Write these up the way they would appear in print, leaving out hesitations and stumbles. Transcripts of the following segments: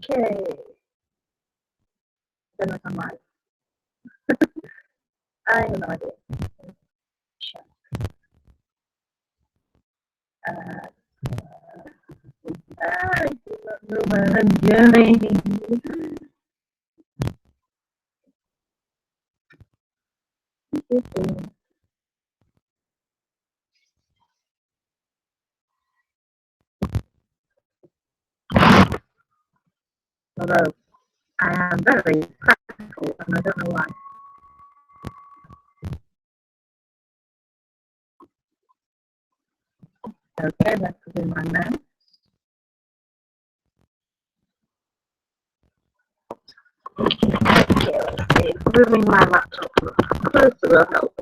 Okay. Don't know if I'm right. I have no idea. Check. I do not know what I'm doing. Although I am very practical and I don't know why. Okay, let's put in my mouse. Okay, let's see. Moving my laptop closer will help.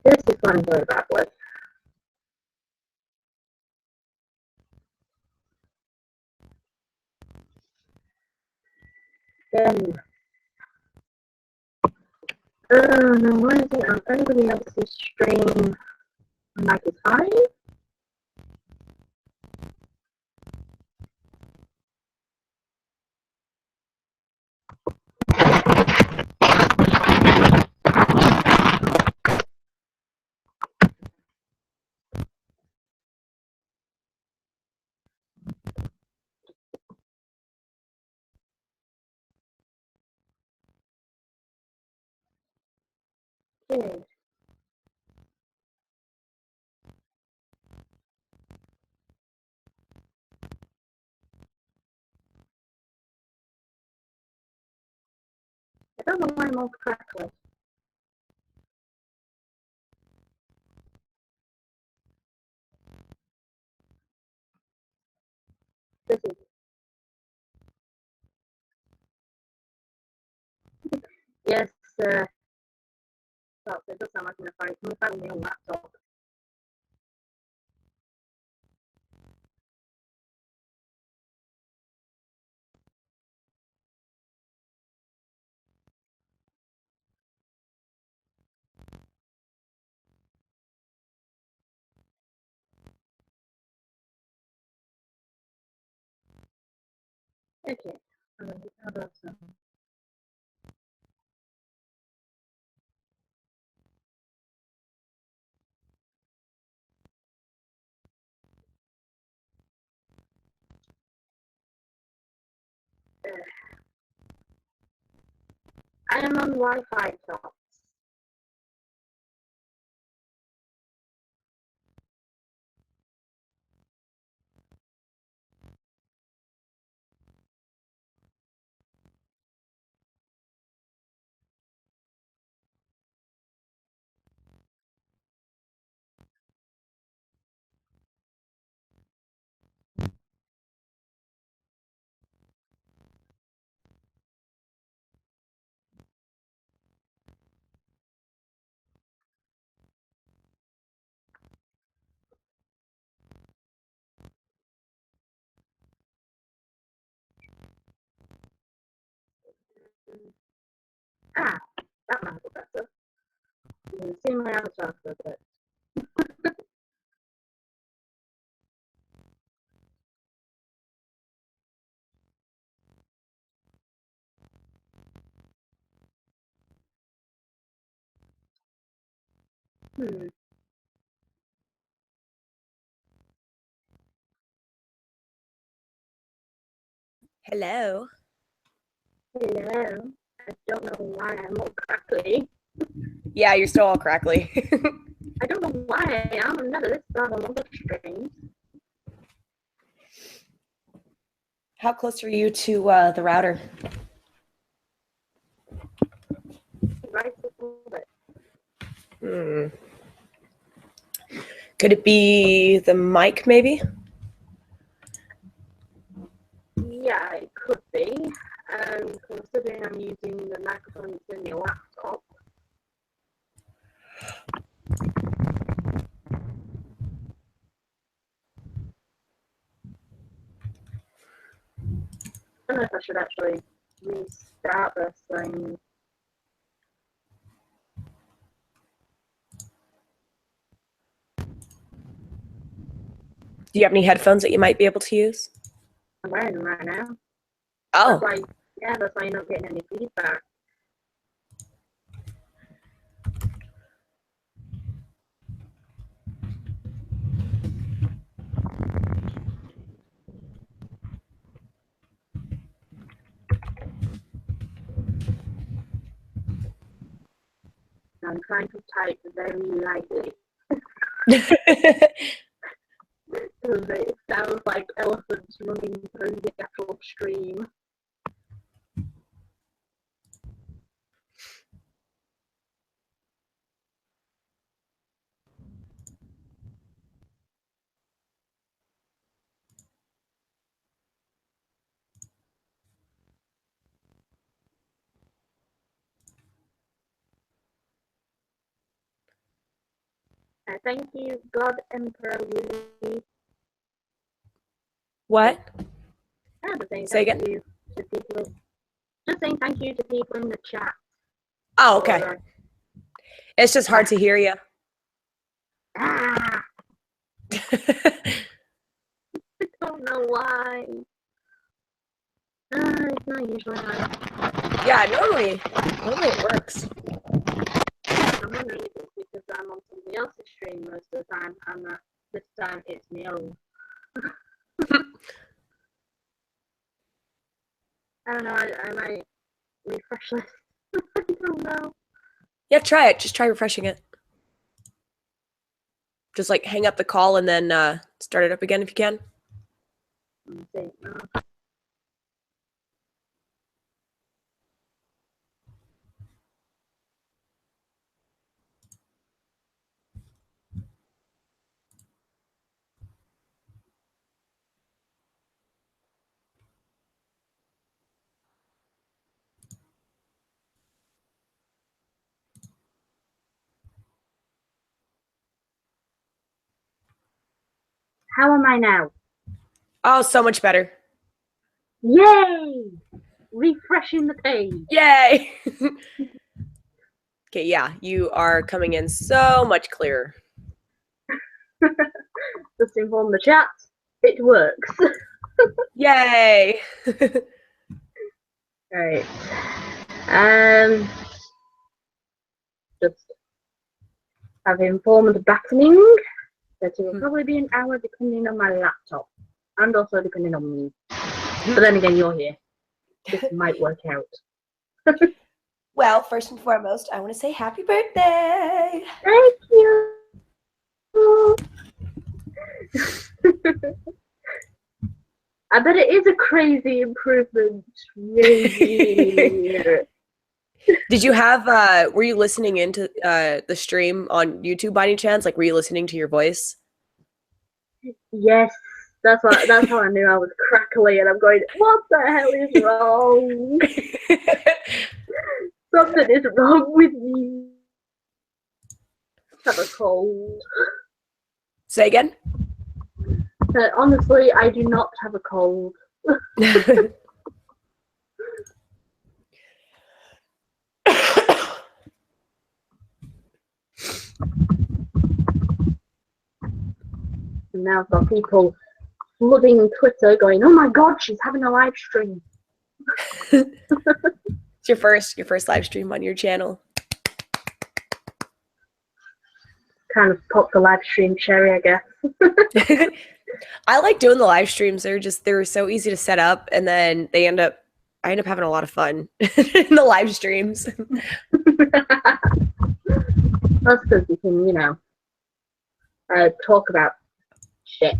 This is going very backwards. Then, no, why is it on anybody else's stream? Mic is high. Okay. I don't know why I'm all crackly. This is yes, well, it does sound like I'm going to find my own laptop. Okay, how about some? I am on Wi-Fi top. Ah, that might be better. You can see my avatar for a bit. Hello. Hello. I don't know why I'm all crackly. Yeah, you're still all crackly. I don't know why I am. I've never this bad on other streams. How close are you to the router? Right a little bit. Could it be the mic, maybe? Yeah, it could be. Considering I'm using the microphone that's in your laptop. I don't know if I should actually restart this thing. Do you have any headphones that you might be able to use? I'm wearing them right now. Oh. That's why you're not getting any feedback. I'm trying to type very lightly. Because it sounds like elephants running through the actual stream. Thank you, God Emperor Willie. What? Say again. You to people. Just saying thank you to people in the chat. Oh, okay. It's just hard to hear you. I don't know why. It's not usually like. Yeah, normally it works. I'm wondering if it's because I'm on somebody else's stream most of the time, and that this time it's my own. I don't know. I might refresh this. I don't know. Yeah, try it. Just try refreshing it. Just like hang up the call and then start it up again if you can. Let's see. How am I now? Oh, so much better. Yay! Refreshing the page. Yay! Okay, yeah, you are coming in so much clearer. Just inform the chat. It works. Yay! Right. Just have informed battling that it will probably be an hour depending on my laptop. And also depending on me. But then again, you're here. This might work out. Well, first and foremost, I want to say happy birthday! Thank you! I bet it is a crazy improvement. Did you have, were you listening into the stream on YouTube by any chance? Like, were you listening to your voice? Yes, that's how I knew I was crackly, and I'm going, what the hell is wrong? Something is wrong with me. I have a cold. Say again? Honestly, I do not have a cold. And now I've got people flooding Twitter going, oh my god, she's having a live stream. It's your first live stream on your channel. Kind of popped the live stream cherry, I guess. I like doing the live streams. They're so easy to set up, and then I end up having a lot of fun in the live streams. That's because you can, you know, talk about shit.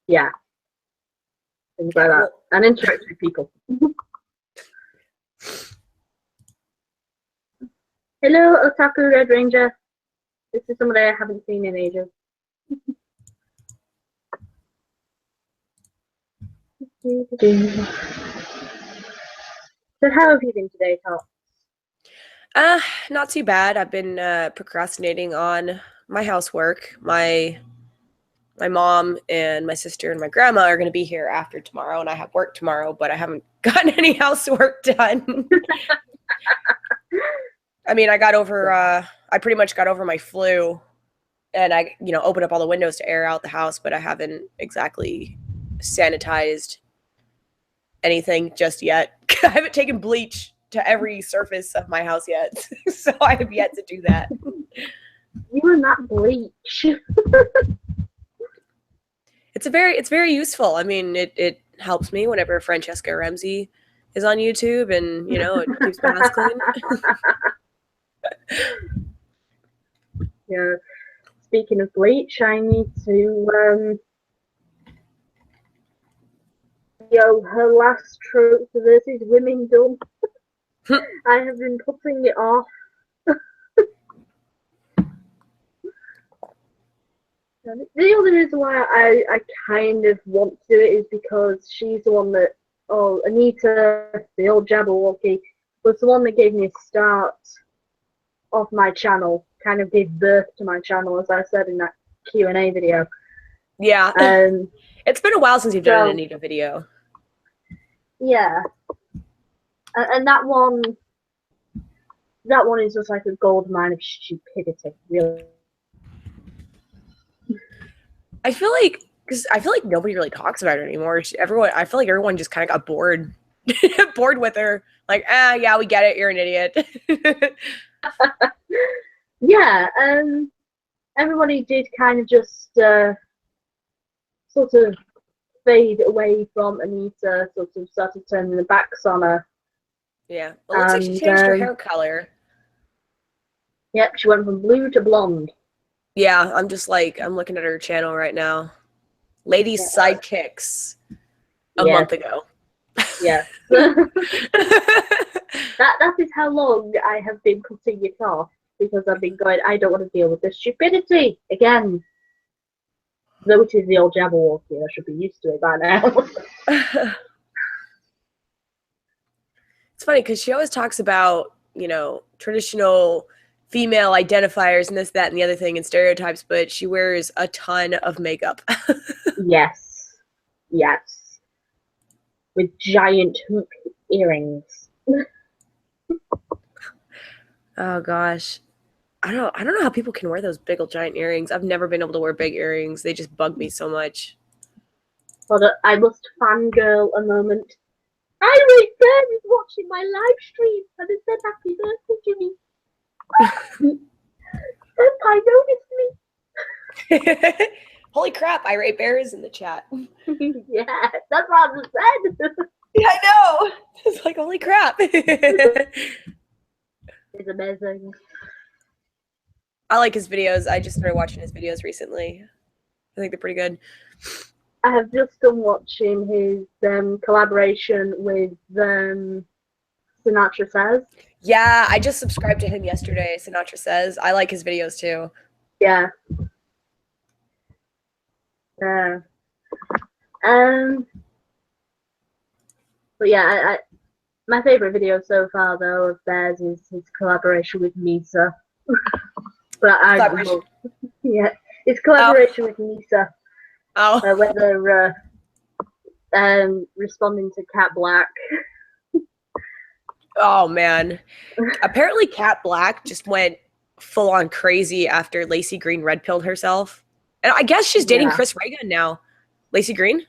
Yeah. Things like that. And interact with people. Hello, Otaku Red Ranger. This is somebody I haven't seen in ages. So how have you been today, Tot? Not too bad. I've been procrastinating on my housework. My mom and my sister and my grandma are going to be here after tomorrow, and I have work tomorrow, but I haven't gotten any housework done. I mean, I I pretty much got over my flu, and I, opened up all the windows to air out the house, but I haven't exactly sanitized anything just yet. I haven't taken bleach to every surface of my house yet, so I have yet to do that. You and that bleach. It's very useful. I mean, it helps me whenever Francesca Ramsey is on YouTube, and it keeps my house clean. Yeah. Speaking of bleach, I need to her last Tropes versus Women done. I have been putting it off. The other reason why I kind of want to do it is because she's the one that, Anita, the old Jabberwocky, was the one that gave me a start of my channel, kind of gave birth to my channel, as I said in that Q&A video. Yeah. It's been a while since you've done an Anita video. Yeah. And that one is just like a gold mine of stupidity, really. I feel like nobody really talks about her anymore. I feel like everyone just kind of got bored with her. Like, yeah, we get it. You're an idiot. Yeah, everybody did kind of just sort of fade away from Anita, sort of started turning their backs on her. Yeah, well, it looks like she changed her hair color. Yep, she went from blue to blonde. Yeah, I'm looking at her channel right now. Ladies Sidekicks a month ago. Yeah. That is how long I have been putting it off, because I've been going, I don't want to deal with this stupidity again. Though it is the old Jabberwocky, I should be used to it by now. It's funny because she always talks about, traditional female identifiers and this, that, and the other thing, and stereotypes, but she wears a ton of makeup. Yes. With giant hoop earrings. Oh gosh. I don't know how people can wear those big old giant earrings. I've never been able to wear big earrings. They just bug me so much. Hold on, I must fangirl a moment. Iris Byrne is watching my live stream and has said happy birthday to me. Senpai noticed me. Holy crap, Irate Bear is in the chat. Yeah, that's what I just said. Yeah, I know. It's like, holy crap. It's amazing. I like his videos. I just started watching his videos recently. I think they're pretty good. I have just been watching his collaboration with Sinatra Says. Yeah, I just subscribed to him yesterday, Sinatra Says. I like his videos too. Yeah. But yeah, my favorite video so far, though, of theirs is his collaboration with Misa. But I love, yeah, his collaboration with Misa. Oh. Whether responding to Cat Black. Oh man. Apparently Cat Black just went full on crazy after Lacey Green red pilled herself. And I guess she's dating Chris Reagan now. Lacey Green?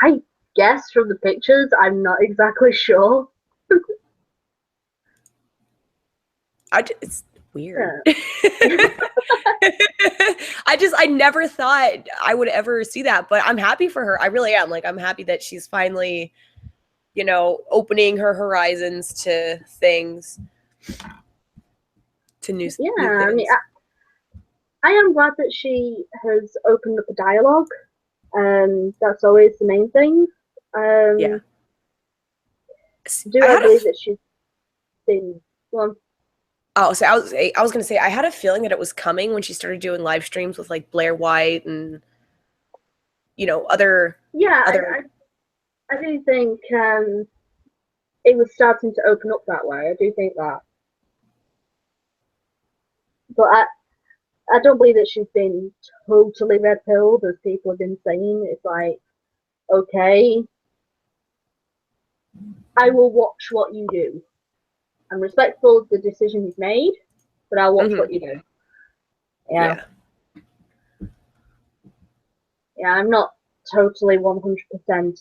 I guess from the pictures, I'm not exactly sure. It's weird. Yeah. I never thought I would ever see that, but I'm happy for her. I really am. Like, I'm happy that she's finally, opening her horizons to things, to new things. I mean, I am glad that she has opened up a dialogue. That's always the main thing. Yeah. I believe that she's been one. Oh, so I was gonna say I had a feeling that it was coming when she started doing live streams with like Blair White and other. Yeah, I do think it was starting to open up that way. I do think that, but I don't believe that she's been totally red pilled, as people have been saying. It's like, okay, I will watch what you do. I'm respectful of the decision you've made, but I'll watch what you do. Yeah. Yeah, I'm not totally 100%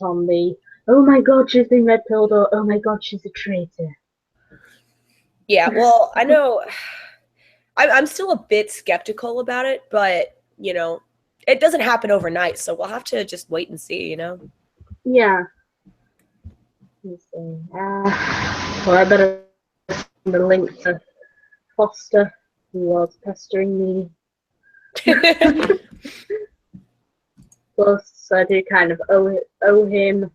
on the, oh my god, she's been red pilled, or oh my god, she's a traitor. Yeah, well, I know I'm still a bit skeptical about it, but, you know, it doesn't happen overnight, so we'll have to just wait and see, you know? Yeah. Let's see. Well, I better send the link to Foster, who was pestering me. Plus, I do kind of owe him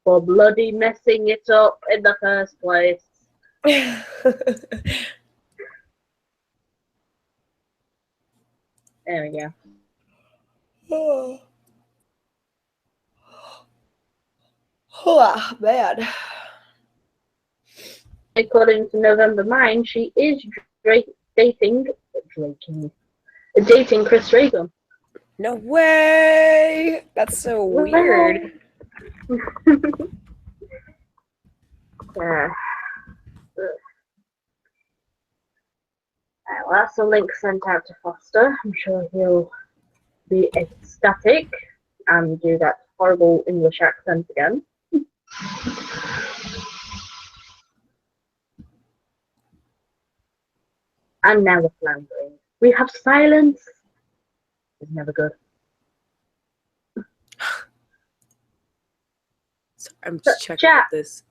for bloody messing it up in the first place. There we go. Oh, man. According to November Mind, she is dating Chris Reagan. No way! That's so weird. Yeah. Well, that's a link sent out to Foster. I'm sure he'll be ecstatic and do that horrible English accent again. And now we're floundering. We have silence. It's never good. So I'm just checking this.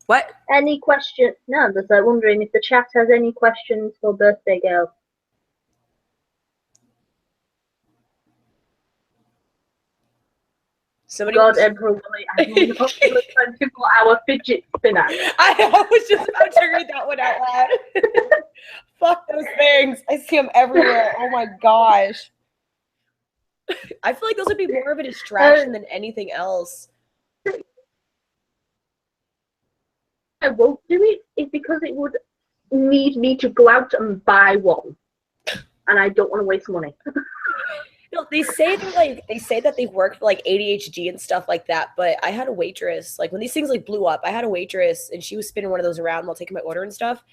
What? Any questions? No, I'm just wondering if the chat has any questions for Birthday Girl. God, Emperor Willie, I mean, 24-hour fidget spinner. I was just about to read that one out loud. Fuck those things. I see them everywhere. Oh my gosh. I feel like those would be more of a distraction than anything else. I won't do it is because it would need me to go out and buy one, and I don't want to waste money. No, they say that they work for like ADHD and stuff like that. But I had a waitress, like when these things like blew up, I had a waitress and she was spinning one of those around while taking my order and stuff.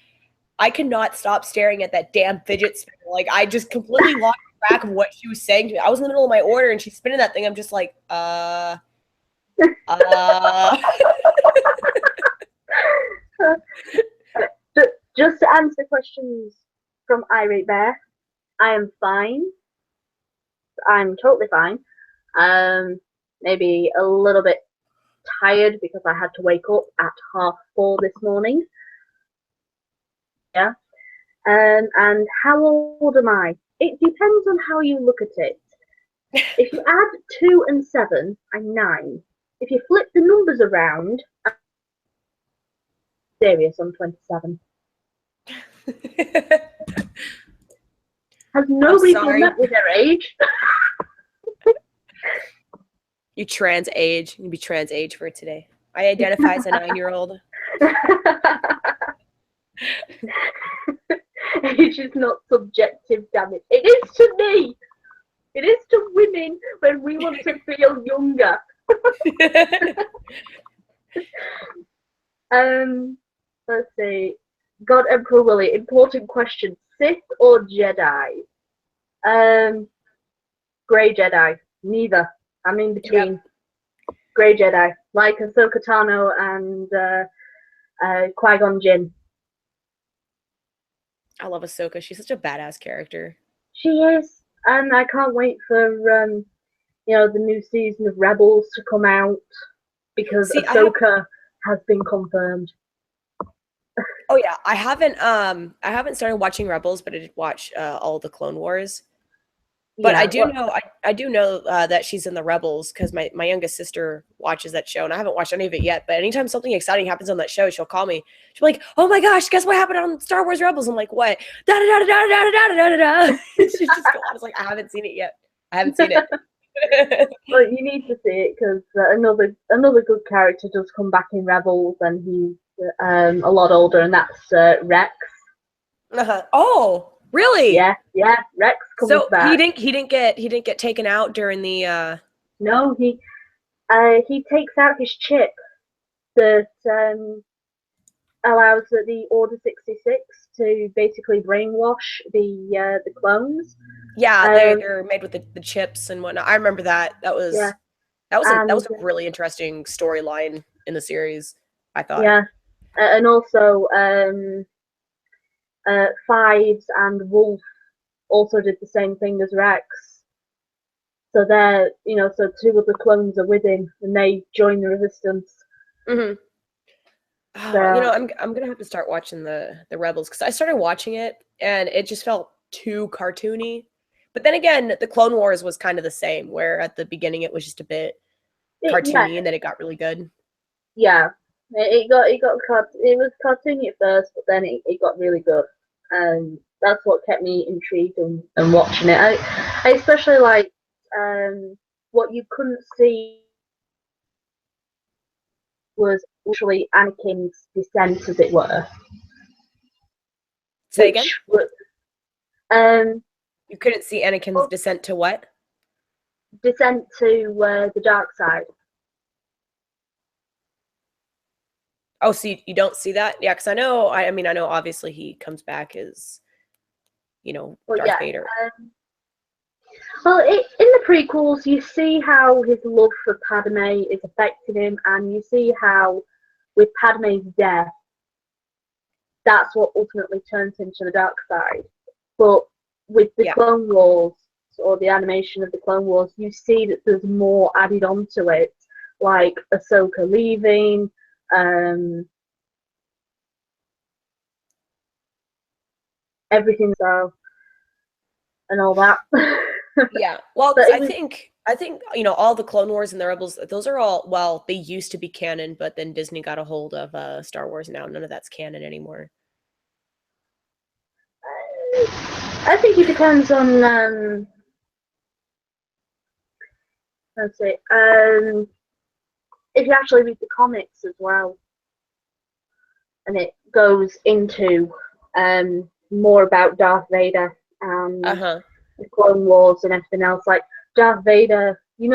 I could not stop staring at that damn fidget spinner. Like I just completely lost track of what she was saying to me. I was in the middle of my order and she's spinning that thing. I'm just like, Just to answer questions from Irate Bear, I am fine. I'm totally fine. Maybe a little bit tired because I had to wake up at 4:30 this morning. Yeah. And how old am I? It depends on how you look at it. If you add 2 and 7, I'm 9. If you flip the numbers around, I'm serious, I'm 27. Has nobody done that with their age? You trans age. You be trans age for today. I identify as a 9-year-old. Age is not subjective, damn it. It is to me. It is to women when we want to feel younger. Let's see. God Emperor Willie, important question. Sith or Jedi? Grey Jedi. Neither. I'm in between. Yep. Grey Jedi. Like Ahsoka Tano and Qui-Gon Jinn. I love Ahsoka. She's such a badass character. She is. And I can't wait for the new season of Rebels to come out because Ahsoka has been confirmed. Oh yeah, I haven't started watching Rebels, but I did watch all the Clone Wars. But yeah, I do know that she's in the Rebels because my youngest sister watches that show, and I haven't watched any of it yet. But anytime something exciting happens on that show, she'll call me. She'll be like, "Oh my gosh, guess what happened on Star Wars Rebels?" I'm like, "What?" Da da da da da da da da da. She's just going on. It's like I haven't seen it yet. I haven't seen it. Well, you need to see it because another good character does come back in Rebels, and he's a lot older, and that's Rex. Oh. Really? Yeah, Rex comes back. So he didn't get taken out during the No, he takes out his chip that allows the Order 66 to basically brainwash the clones. Yeah, they're made with the chips and whatnot. I remember that. That was a really interesting storyline in the series, I thought. Yeah, and also Fives and Wolf also did the same thing as Rex. So they're, so two of the clones are with him, and they join the Resistance. Mm-hmm. Oh, I'm gonna have to start watching the Rebels, because I started watching it and it just felt too cartoony. But then again, the Clone Wars was kind of the same, where at the beginning it was just a bit cartoony, and then it got really good. Yeah, it was cartoony at first, but then it got really good, and that's what kept me intrigued and watching it. I especially like what you couldn't see was literally Anakin's descent, as it were. Say again? You couldn't see Anakin's descent to what? Descent to the dark side. Oh, so you don't see that? Yeah, because I know obviously he comes back as, Darth Vader. Well, in the prequels, you see how his love for Padme is affecting him, and you see how, with Padme's death, that's what ultimately turns him to the dark side. But with the Clone Wars, or the animation of the Clone Wars, you see that there's more added onto it, like Ahsoka leaving, everything, so, and all that. Yeah, well, I think all the Clone Wars and the Rebels, those are all, well, they used to be canon, but then Disney got a hold of Star Wars. Now none of that's canon anymore. I think it depends on let's see, if you actually read the comics as well, and it goes into more about Darth Vader and the Clone Wars and everything else. Like Darth Vader, you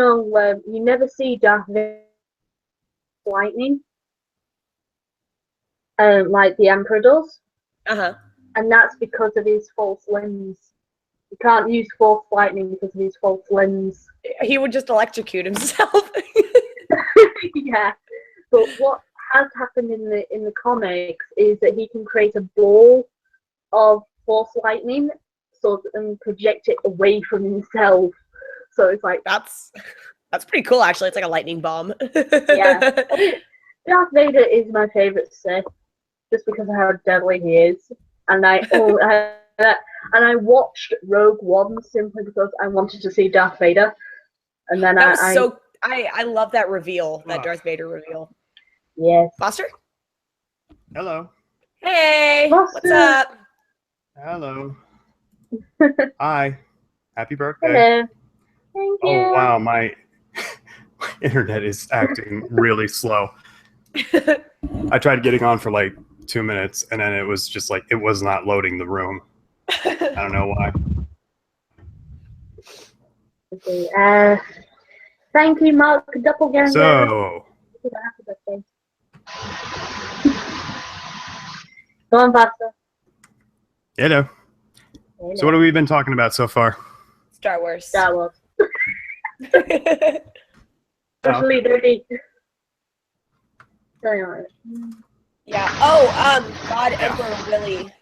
never see Darth Vader lightning, like the Emperor does, and that's because of his false limbs. You can't use force lightning because of his false limbs. He would just electrocute himself. Yeah, but what has happened in the comics is that he can create a ball of force lightning, and project it away from himself. So it's like that's pretty cool, actually. It's like a lightning bomb. Yeah, Darth Vader is my favorite Sith, just because of how deadly he is, and I watched Rogue One simply because I wanted to see Darth Vader, and then I love that reveal, that Darth Vader reveal. Yes. Foster? Hello. Hey, Foster. What's up? Hello. Hi. Happy birthday. Hello. Thank you. Oh, wow. My internet is acting really slow. I tried getting on for like 2 minutes, and then it was just like, it was not loading the room. I don't know why. Okay, thank you, Mark Doppelganger. So. Happy birthday. Go on, Foster. Hello. So what have we been talking about so far? Star Wars. Star Wars. Especially dirty. Yeah. Oh, God Emperor Willie.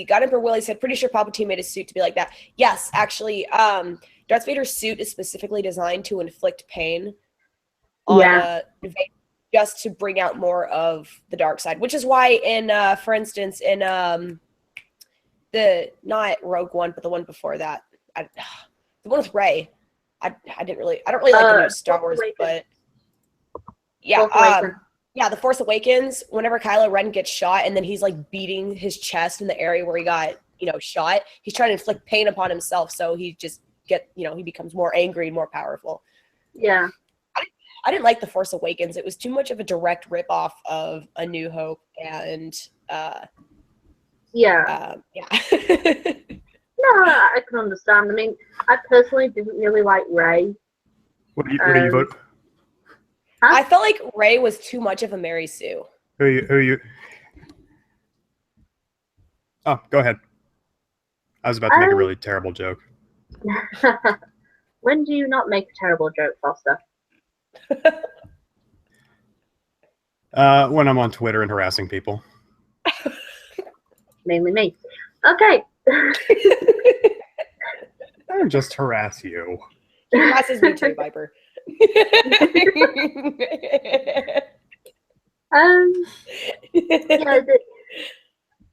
God Emperor Willie said, pretty sure Palpatine made a suit to be like that. Yes, actually, Darth Vader's suit is specifically designed to inflict pain on Vader, just to bring out more of the dark side, which is why for instance, in the not Rogue One, but the one before that, the one with Rey. I don't really like the new Star Wars, but yeah, The Force Awakens. Whenever Kylo Ren gets shot, and then he's like beating his chest in the area where he got shot, he's trying to inflict pain upon himself, so he just he becomes more angry and more powerful. Yeah. I didn't like The Force Awakens. It was too much of a direct ripoff of A New Hope, and yeah. No, I can understand. I mean, I personally didn't really like Rey. What do you vote? Huh? I felt like Rey was too much of a Mary Sue. Who are you? Oh, go ahead. I was about to make a really terrible joke. When do you not make a terrible joke, Foster? When I'm on Twitter and harassing people. Mainly me. Okay. I don't just harass you. He harasses me too, Viper. Yeah,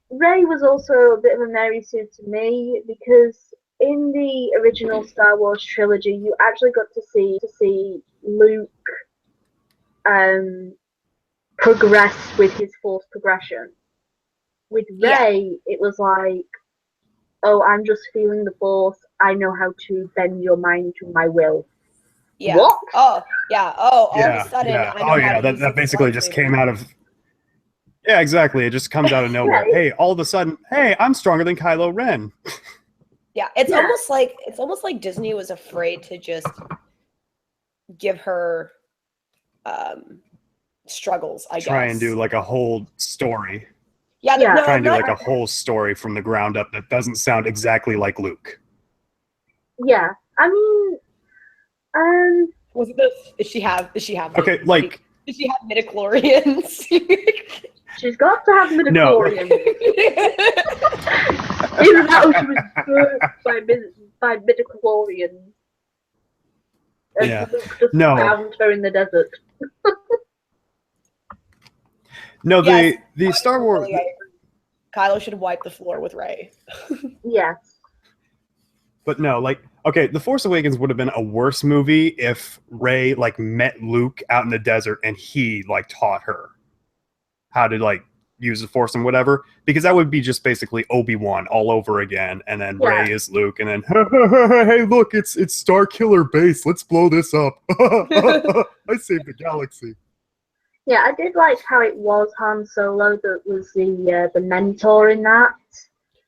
Rey was also a bit of a Mary Sue to me because in the original Star Wars trilogy, you actually got to see Luke progress with his Force progression. With Rey, it was like, oh, I'm just feeling the Force. I know how to bend your mind to my will. Yeah. What? Oh, yeah. Oh, all Yeah, of a sudden, yeah. I know how to use That this basically just lightsaber. came out of. Yeah, exactly. It just comes out of nowhere. Yeah. Hey, all of a sudden, hey, I'm stronger than Kylo Ren. Yeah, it's almost like Disney was afraid to just give her struggles, I Try guess. and do like a whole story. Yeah, Yeah. no, Try and do not- like a whole story from the ground up that doesn't sound exactly like Luke. Yeah, I mean, was it this? Does she have Okay, like does she have midichlorians? she's got to have No. midichlorians. Either that or she was birthed by midichlorians. And Yeah. Luke just No. found her in the desert. No, Yes, the Star Wars. Totally, I agree. Kylo should wipe the floor with Rey. Yes. But no, like, okay, The Force Awakens would have been a worse movie if Rey like met Luke out in the desert and he like taught her how to like use the Force and whatever, because that would be just basically Obi-Wan all over again, and then Yeah. Rey is Luke, and then hey, look, it's Star Killer Base. Let's blow this up. I saved the galaxy. Yeah, I did like how it was Han Solo that was the mentor in that.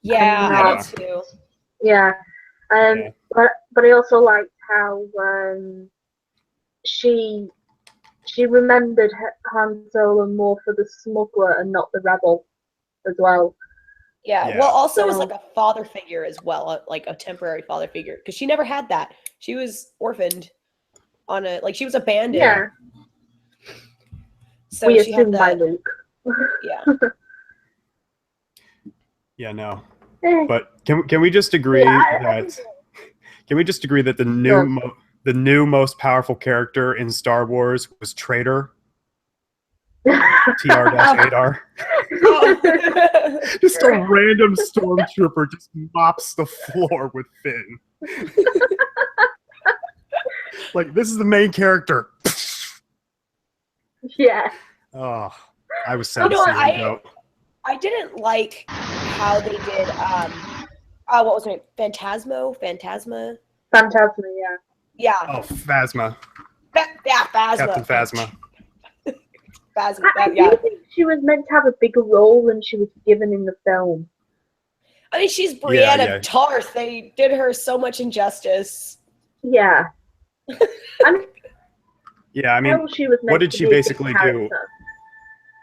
Yeah, And, I did too. Yeah. Yeah. But I also liked how she remembered Han Solo more for the smuggler and not the rebel as well. Yeah. Yeah. Well, also as So- like a father figure as well, like a temporary father figure, because she never had that. She was orphaned on she was abandoned. Yeah, So we she had assume by that. Luke. Yeah. Yeah, no. Eh, But can we just agree Yeah, that can we just agree that the new most powerful character in Star Wars was Traitor? TR-8R. Just a random stormtrooper just mops the floor with Finn. Like, this is the main character. Yeah. Oh, I was sad You to know see what, him go. I didn't like how they did what was her name? Phantasma? Phantasma, yeah. Yeah. Oh, Phasma. Yeah, Phasma. Captain Phasma. Phasma. I Yeah. do think she was meant to have a bigger role than she was given in the film. I mean, she's Brienne Yeah. of Tarth. They did her so much injustice. Yeah. I mean, Yeah, I mean, how she was meant what did to she be a big basically do? character.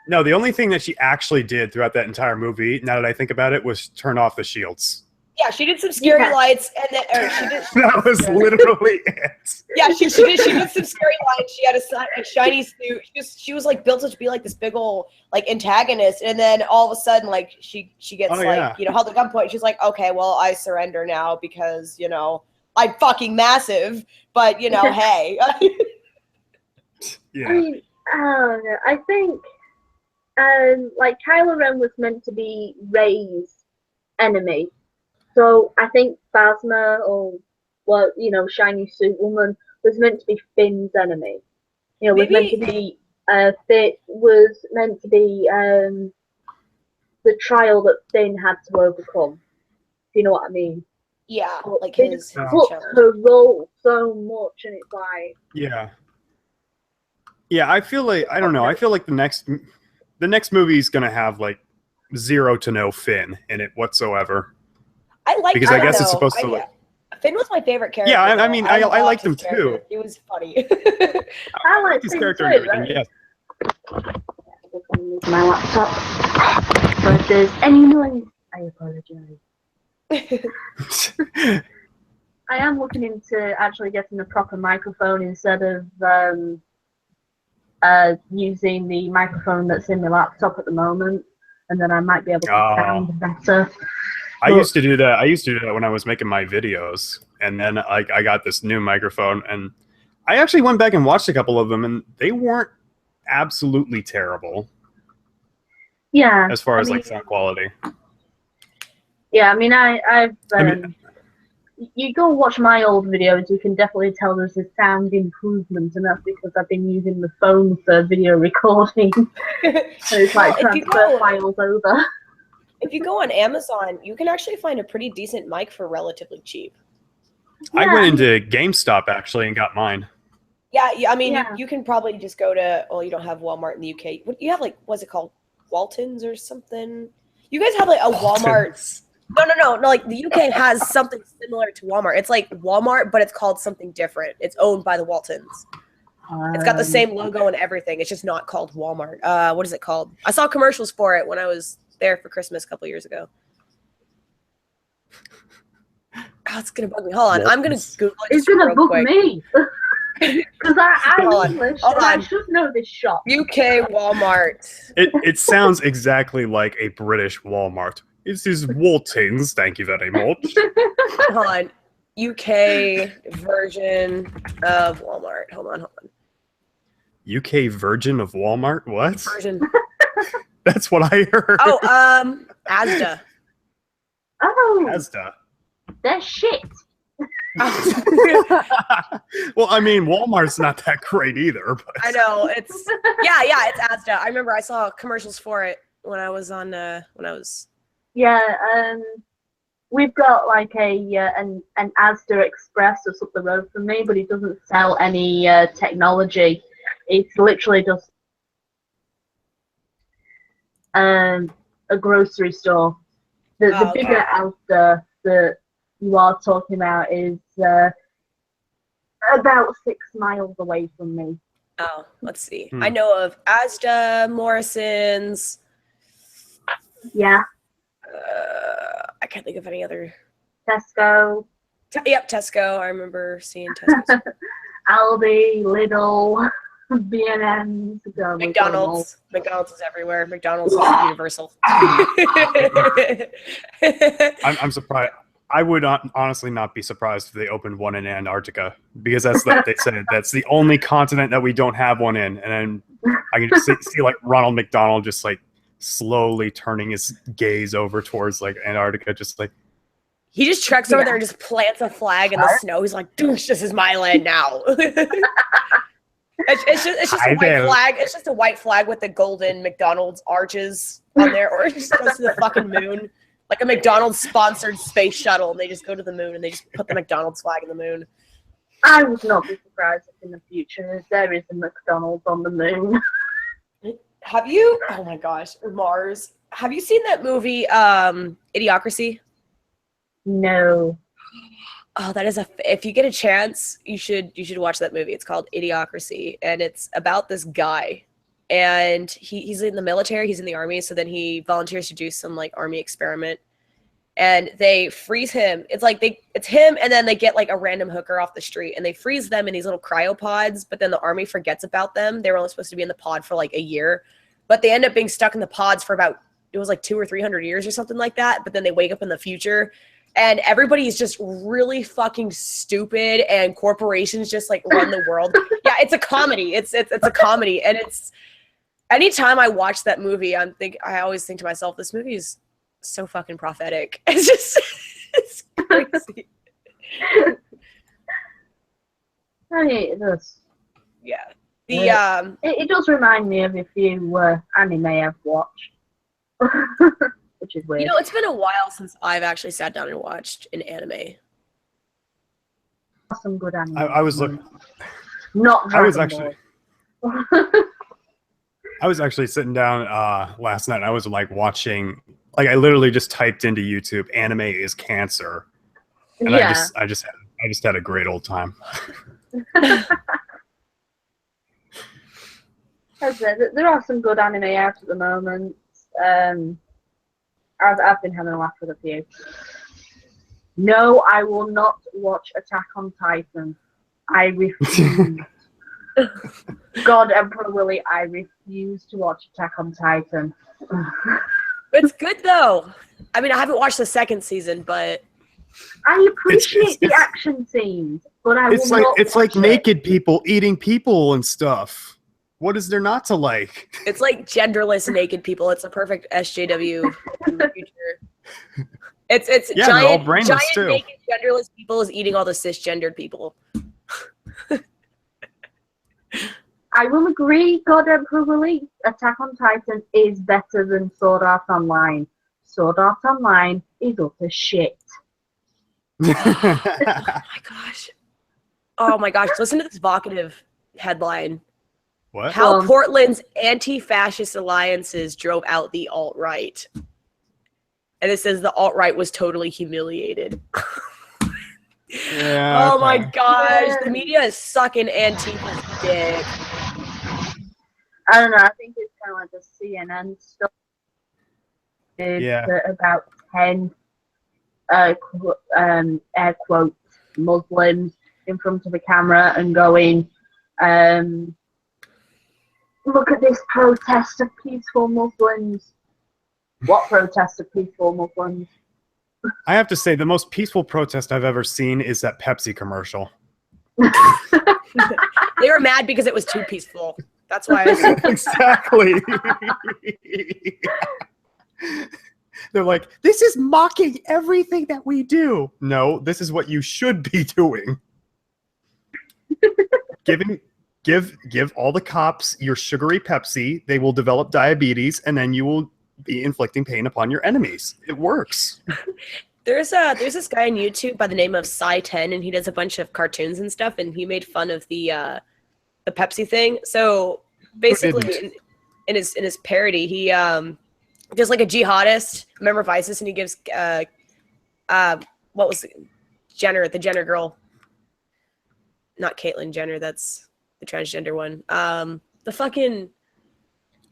No, the only thing that she actually did throughout that entire movie, now that I think about it, was turn off the shields. Yeah, she did some scary Yeah. lights, and then she did. That was literally it. Yeah, she did some scary lights. She had a shiny suit. She was like built to be like this big old like antagonist, and then all of a sudden like she gets Oh, yeah. held at gunpoint. She's like, okay, well I surrender now because I'm fucking massive, but hey. Yeah. I mean, I don't know. I think, like Kylo Ren was meant to be Rey's enemy, so I think Phasma Shiny Suit Woman was meant to be Finn's enemy. Was meant to be Finn was meant to be the trial that Finn had to overcome. Do you know what I mean? Yeah, But like they his just put challenge. her role so much, and it's like. Yeah. Yeah, I feel like I don't know. I feel like the next movie is gonna have like 0 to no Finn in it whatsoever. Because I guess it's supposed to. Finn was my favorite character. Yeah, I though. mean, I loved liked his him character. too. He was funny. I like His Finn character too, and everything. right? Yeah. quick and use my laptop. So if there's any noise, I apologize. I am looking into actually getting a proper microphone instead of using the microphone that's in my laptop at the moment, and then I might be able to sound better. I used to do that. I used to do that when I was making my videos, and then I got this new microphone, and I actually went back and watched a couple of them, and they weren't absolutely terrible. Yeah. As far as like sound quality. Yeah, I mean, I've you go watch my old videos, you can definitely tell there's a sound improvement, and that's because I've been using the phone for video recording. So it's like transfer files over. If you go on Amazon, you can actually find a pretty decent mic for relatively cheap. Yeah, I went into GameStop actually and got mine. Yeah, I mean, you can probably just go to, well, you don't have Walmart in the UK. You have like, what's it called? Waltons or something? You guys have like a Walmart. No, like the UK has something similar to Walmart. It's like Walmart, but it's called something different. It's owned by the Waltons. It's got the same logo and everything. It's just not called Walmart. What is it called? I saw commercials for it when I was there for Christmas a couple years ago. Oh, it's gonna bug me. Hold on, I'm gonna Google it. It's gonna bug me because I should know this shop. UK Walmart. It sounds exactly like a British Walmart. This is Waltons. Thank you very much. Hold on, UK version of Walmart. Hold on. UK version of Walmart? What? Version. That's what I heard. Oh, Asda. Oh, Asda. They're shit. Well, I mean, Walmart's not that great either. But. I know it's it's Asda. I remember I saw commercials for it when I was on Yeah, we've got like an Asda Express just up the road from me, but it doesn't sell any technology. It's literally just a grocery store. The bigger Asda that you are talking about is about 6 miles away from me. Oh, let's see. I know of Asda, Morrison's. Yeah. I can't think of any other. Tesco. Yep, Tesco. I remember seeing Tesco. Aldi, Lidl, B&M's. McDonald's. McDonald's is everywhere. McDonald's is universal. I'm surprised. I would honestly not be surprised if they opened one in Antarctica, because that's like they said that's the only continent that we don't have one in, and then I can just see like Ronald McDonald just like slowly turning his gaze over towards like Antarctica, just like he just treks over there and just plants a flag in the snow. He's like, "Douche, this is my land now." It's just a white flag. It's just a white flag with the golden McDonald's arches on there, or it just goes to the fucking moon. Like a McDonald's sponsored space shuttle, and they just go to the moon and they just put the McDonald's flag in the moon. I would not be surprised if in the future there is a McDonald's on the moon. Have you? Oh my gosh, Mars. Have you seen that movie, Idiocracy? No. Oh, that is if you get a chance, you should watch that movie. It's called Idiocracy, and it's about this guy. And he's in the military, he's in the army, so then he volunteers to do some like army experiment, and they freeze him. It's like it's him, and then they get like a random hooker off the street, and they freeze them in these little cryopods, but then the army forgets about them. They were only supposed to be in the pod for like a year, but they end up being stuck in the pods for about, it was like 200 or 300 years or something like that, but then they wake up in the future, and everybody is just really fucking stupid, and corporations just like run the world. Yeah, it's a comedy. It's a comedy, and it's anytime I watch that movie, I always think to myself, this movie is so fucking prophetic. It's just, it's crazy. It does. Yeah. It does remind me of a few anime I've watched, which is weird. You know, it's been a while since I've actually sat down and watched an anime. Some good anime. I was looking. Not Dragon I was Ball. I was actually sitting down last night, and I was like watching, like I literally just typed into YouTube "anime is cancer," and I just had a great old time. As I said, there are some good anime out at the moment. I've been having a laugh with a few. No, I will not watch Attack on Titan. I refuse. God, Emperor Willie, I refuse to watch Attack on Titan. It's good though. I mean, I haven't watched the second season, but I appreciate the action scenes, but I will not. It's like naked people eating people and stuff. What is there not to like? It's like genderless naked people. It's a perfect SJW future. It's Yeah, they're all giant brainless, too. naked genderless people is eating all the cisgendered people. I will agree, God Emperor Willie, Attack on Titan is better than Sword Art Online. Sword Art Online is utter shit. Oh my gosh. Oh my gosh. Listen to this vocative headline. What? How Portland's anti-fascist alliances drove out the alt-right. And it says the alt-right was totally humiliated. Yeah, Oh my okay. gosh. The media is sucking Antifa's dick. I don't know, I think it's kind of like the CNN stuff. Yeah. About 10 air quotes Muslims in front of a camera and going, look at this protest of peaceful Muslims. What protest of peaceful Muslims? I have to say, the most peaceful protest I've ever seen is that Pepsi commercial. They were mad because it was too peaceful. That's why I was Exactly. They're like, this is mocking everything that we do. No, this is what you should be doing. Give all the cops your sugary Pepsi. They will develop diabetes, and then you will be inflicting pain upon your enemies. It works. There's this guy on YouTube by the name of Cy10, and he does a bunch of cartoons and stuff, and he made fun of the Pepsi thing. So basically, in his parody, he does like a jihadist, member of ISIS, and he gives what was it? Jenner, the Jenner girl, not Caitlyn Jenner, that's the transgender one. The fucking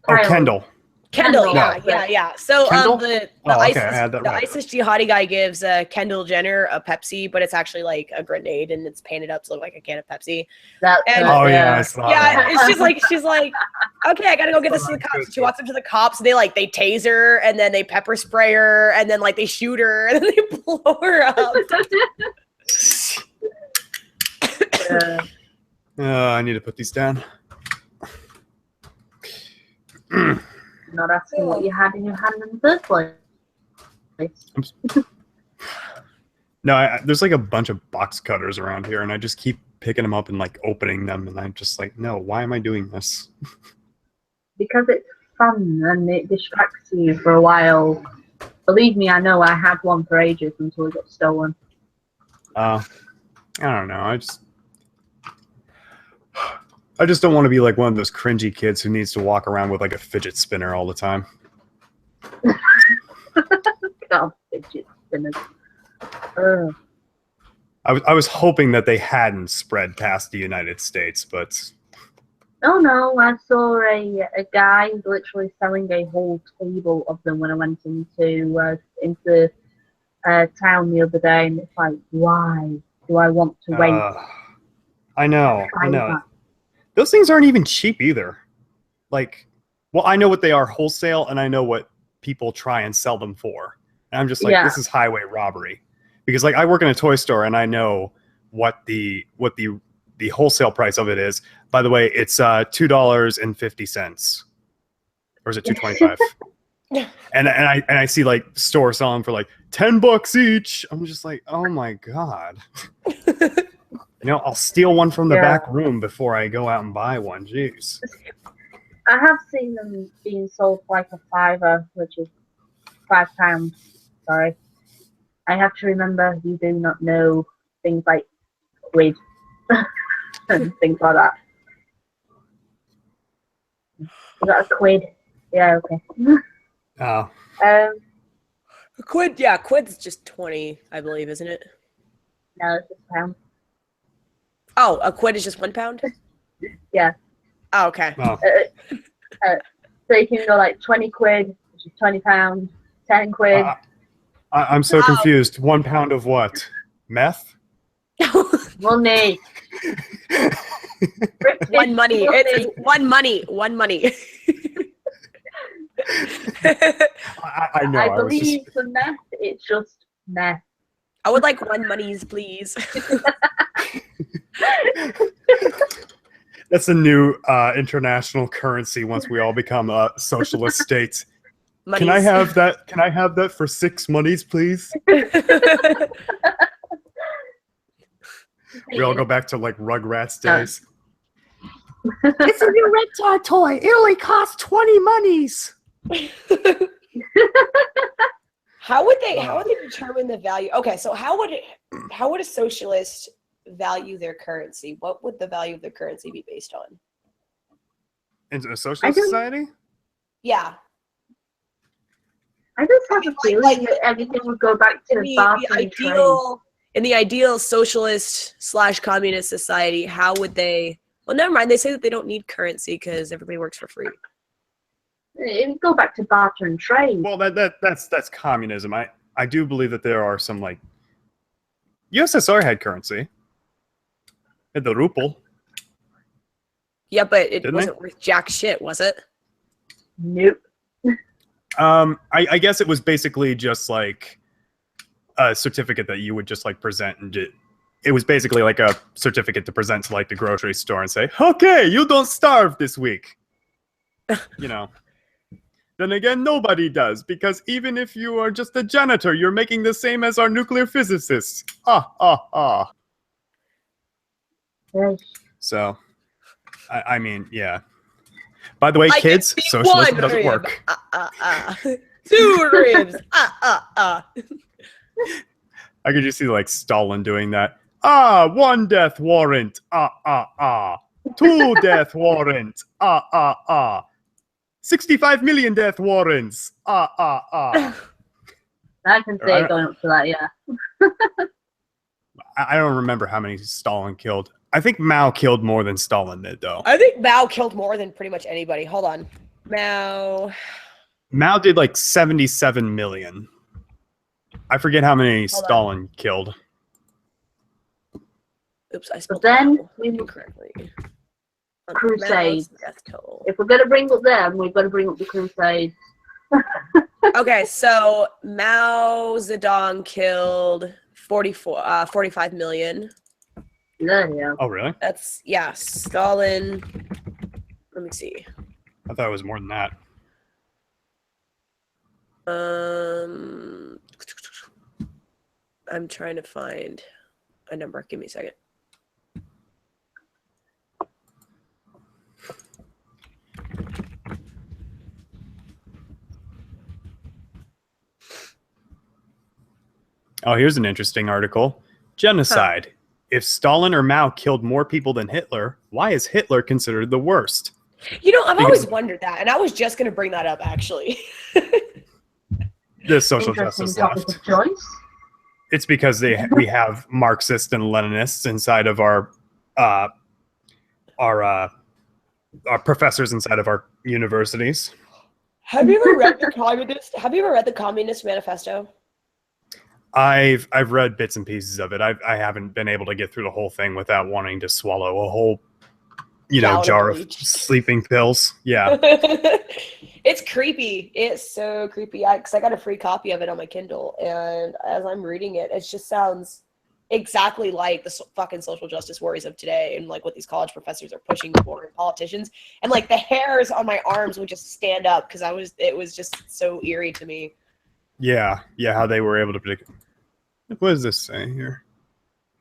Kendall. Kendall, No. yeah. So Kendall? the Okay, I had that right. ISIS jihadi guy gives Kendall Jenner a Pepsi, but it's actually like a grenade and it's painted up to look like a can of Pepsi. Yeah, I saw that. It's just like she's like, okay, I gotta go get this to the cops. She walks up to the cops, and they tase her, and then they pepper spray her, and then like they shoot her, and then they blow her up. I need to put these down. Not asking what you had in your hand in the first place. No, there's like a bunch of box cutters around here, and I just keep picking them up and like opening them, and I'm just like, no, why am I doing this? Because it's fun and it distracts you for a while. Believe me, I know. I had one for ages until it got stolen. I don't know. I just don't want to be like one of those cringy kids who needs to walk around with like a fidget spinner all the time. God, fidget spinners. I was hoping that they hadn't spread past the United States, but Oh no, I saw a guy literally selling a whole table of them when I went into town the other day, and it's like, why do I want to wait? I know. That? Those things aren't even cheap either. Like, well, I know what they are wholesale, and I know what people try and sell them for. And I'm just like, This is highway robbery. Because like I work in a toy store, and I know what the wholesale price of it is. By the way, it's $2.50, or is it $2.25? and I see like stores selling for like $10 each. I'm just like, oh my god. I'll steal one from the back room before I go out and buy one. Jeez. I have seen them being sold for like a $5, which is £5. Sorry. I have to remember you do not know things like quid and things like that. Is that a quid? Yeah, okay. Oh. Quid, yeah, quid's just 20, I believe, isn't it? No, it's just £1. Oh, a quid is just £1? Yeah. Oh, okay. Oh, So you can go like 20 quid, which is £20, 10 quid. I'm so Wow. confused. 1 pound of what? Meth? Money. One money. It's one money. One money. I know. I I was just, believe for meth, it's just meth. I would like one monies, please. that's a new international currency once we all become a socialist state. Monies. Can I have that? Can I have that for 6 monies, please? We all go back to like Rugrats days. It's a new Red Tar toy. It only costs 20 monies. How would they determine the value? Okay, so how would a socialist value their currency? What would the value of their currency be based on? Into a socialist society? Yeah. I just have a feeling that everything would go back to barter and trade. In the ideal socialist / communist society, how would they? Well, never mind. They say that they don't need currency because everybody works for free. It would go back to barter and trade. Well, that's communism. I do believe that there are some like USSR had currency. Had the ruble. Yeah, but it Didn't wasn't worth jack shit, was it? Nope. I guess it was basically just like a certificate that you would just like present and it was basically like a certificate to present to like the grocery store and say, okay, you don't starve this week. You know. Then again, nobody does, because even if you are just a janitor, you're making the same as our nuclear physicists. Yes. So, I mean, yeah. By the way, I kids, can see socialism one doesn't rib. work. 2 ribs. I could just see like Stalin doing that. 1 death warrant. 2 death warrant. 65 million death warrants. I can see it going up to that, yeah. I don't remember how many Stalin killed. I think Mao killed more than Stalin did, though. I think Mao killed more than pretty much anybody. Hold on. Mao did like 77 million. I forget how many Stalin killed. Oops, I spelled then we incorrectly. Crusades. Death toll. If we're going to bring up them, we've got to bring up the Crusades. Okay, so Mao Zedong killed 45 million. Yeah. Oh, really? That's, yeah, Stalin. Let me see. I thought it was more than that. I'm trying to find a number. Give me a second. Oh, here's an interesting article. Genocide. If Stalin or Mao killed more people than Hitler, why is Hitler considered the worst? You know, I've always wondered that, and I was just going to bring that up, actually. The social justice left. Of choice. It's because we have Marxists and Leninists inside of our professors inside of our universities. Have you ever read the Communist? Have you ever read the Communist Manifesto? I've read bits and pieces of it. I haven't been able to get through the whole thing without wanting to swallow a whole, jar of sleeping pills. Yeah. It's creepy. It's so creepy. Because I got a free copy of it on my Kindle, and as I'm reading it, it just sounds exactly like the fucking social justice worries of today, and like what these college professors are pushing for, and politicians, and like the hairs on my arms would just stand up because it was just so eerie to me. Yeah, how they were able to predict. What does this say here?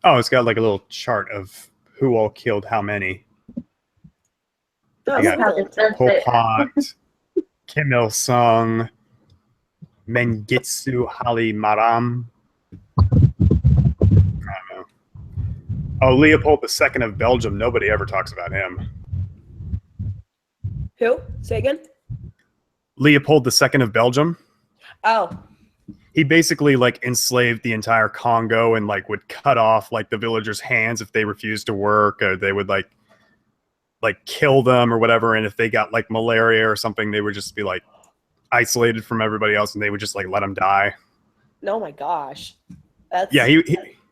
Oh, it's got like a little chart of who all killed how many. Oh, You got Pol Pot, Kim Il Sung, Mengistu Haile Mariam. I don't know. Oh, Leopold II of Belgium. Nobody ever talks about him. Who? Say again? Leopold II of Belgium. Oh. He basically like enslaved the entire Congo and like would cut off like the villagers' hands if they refused to work, or they would like like kill them or whatever, and if they got like malaria or something, they would just be like isolated from everybody else, and they would just like let them die. Oh my gosh, that's Yeah,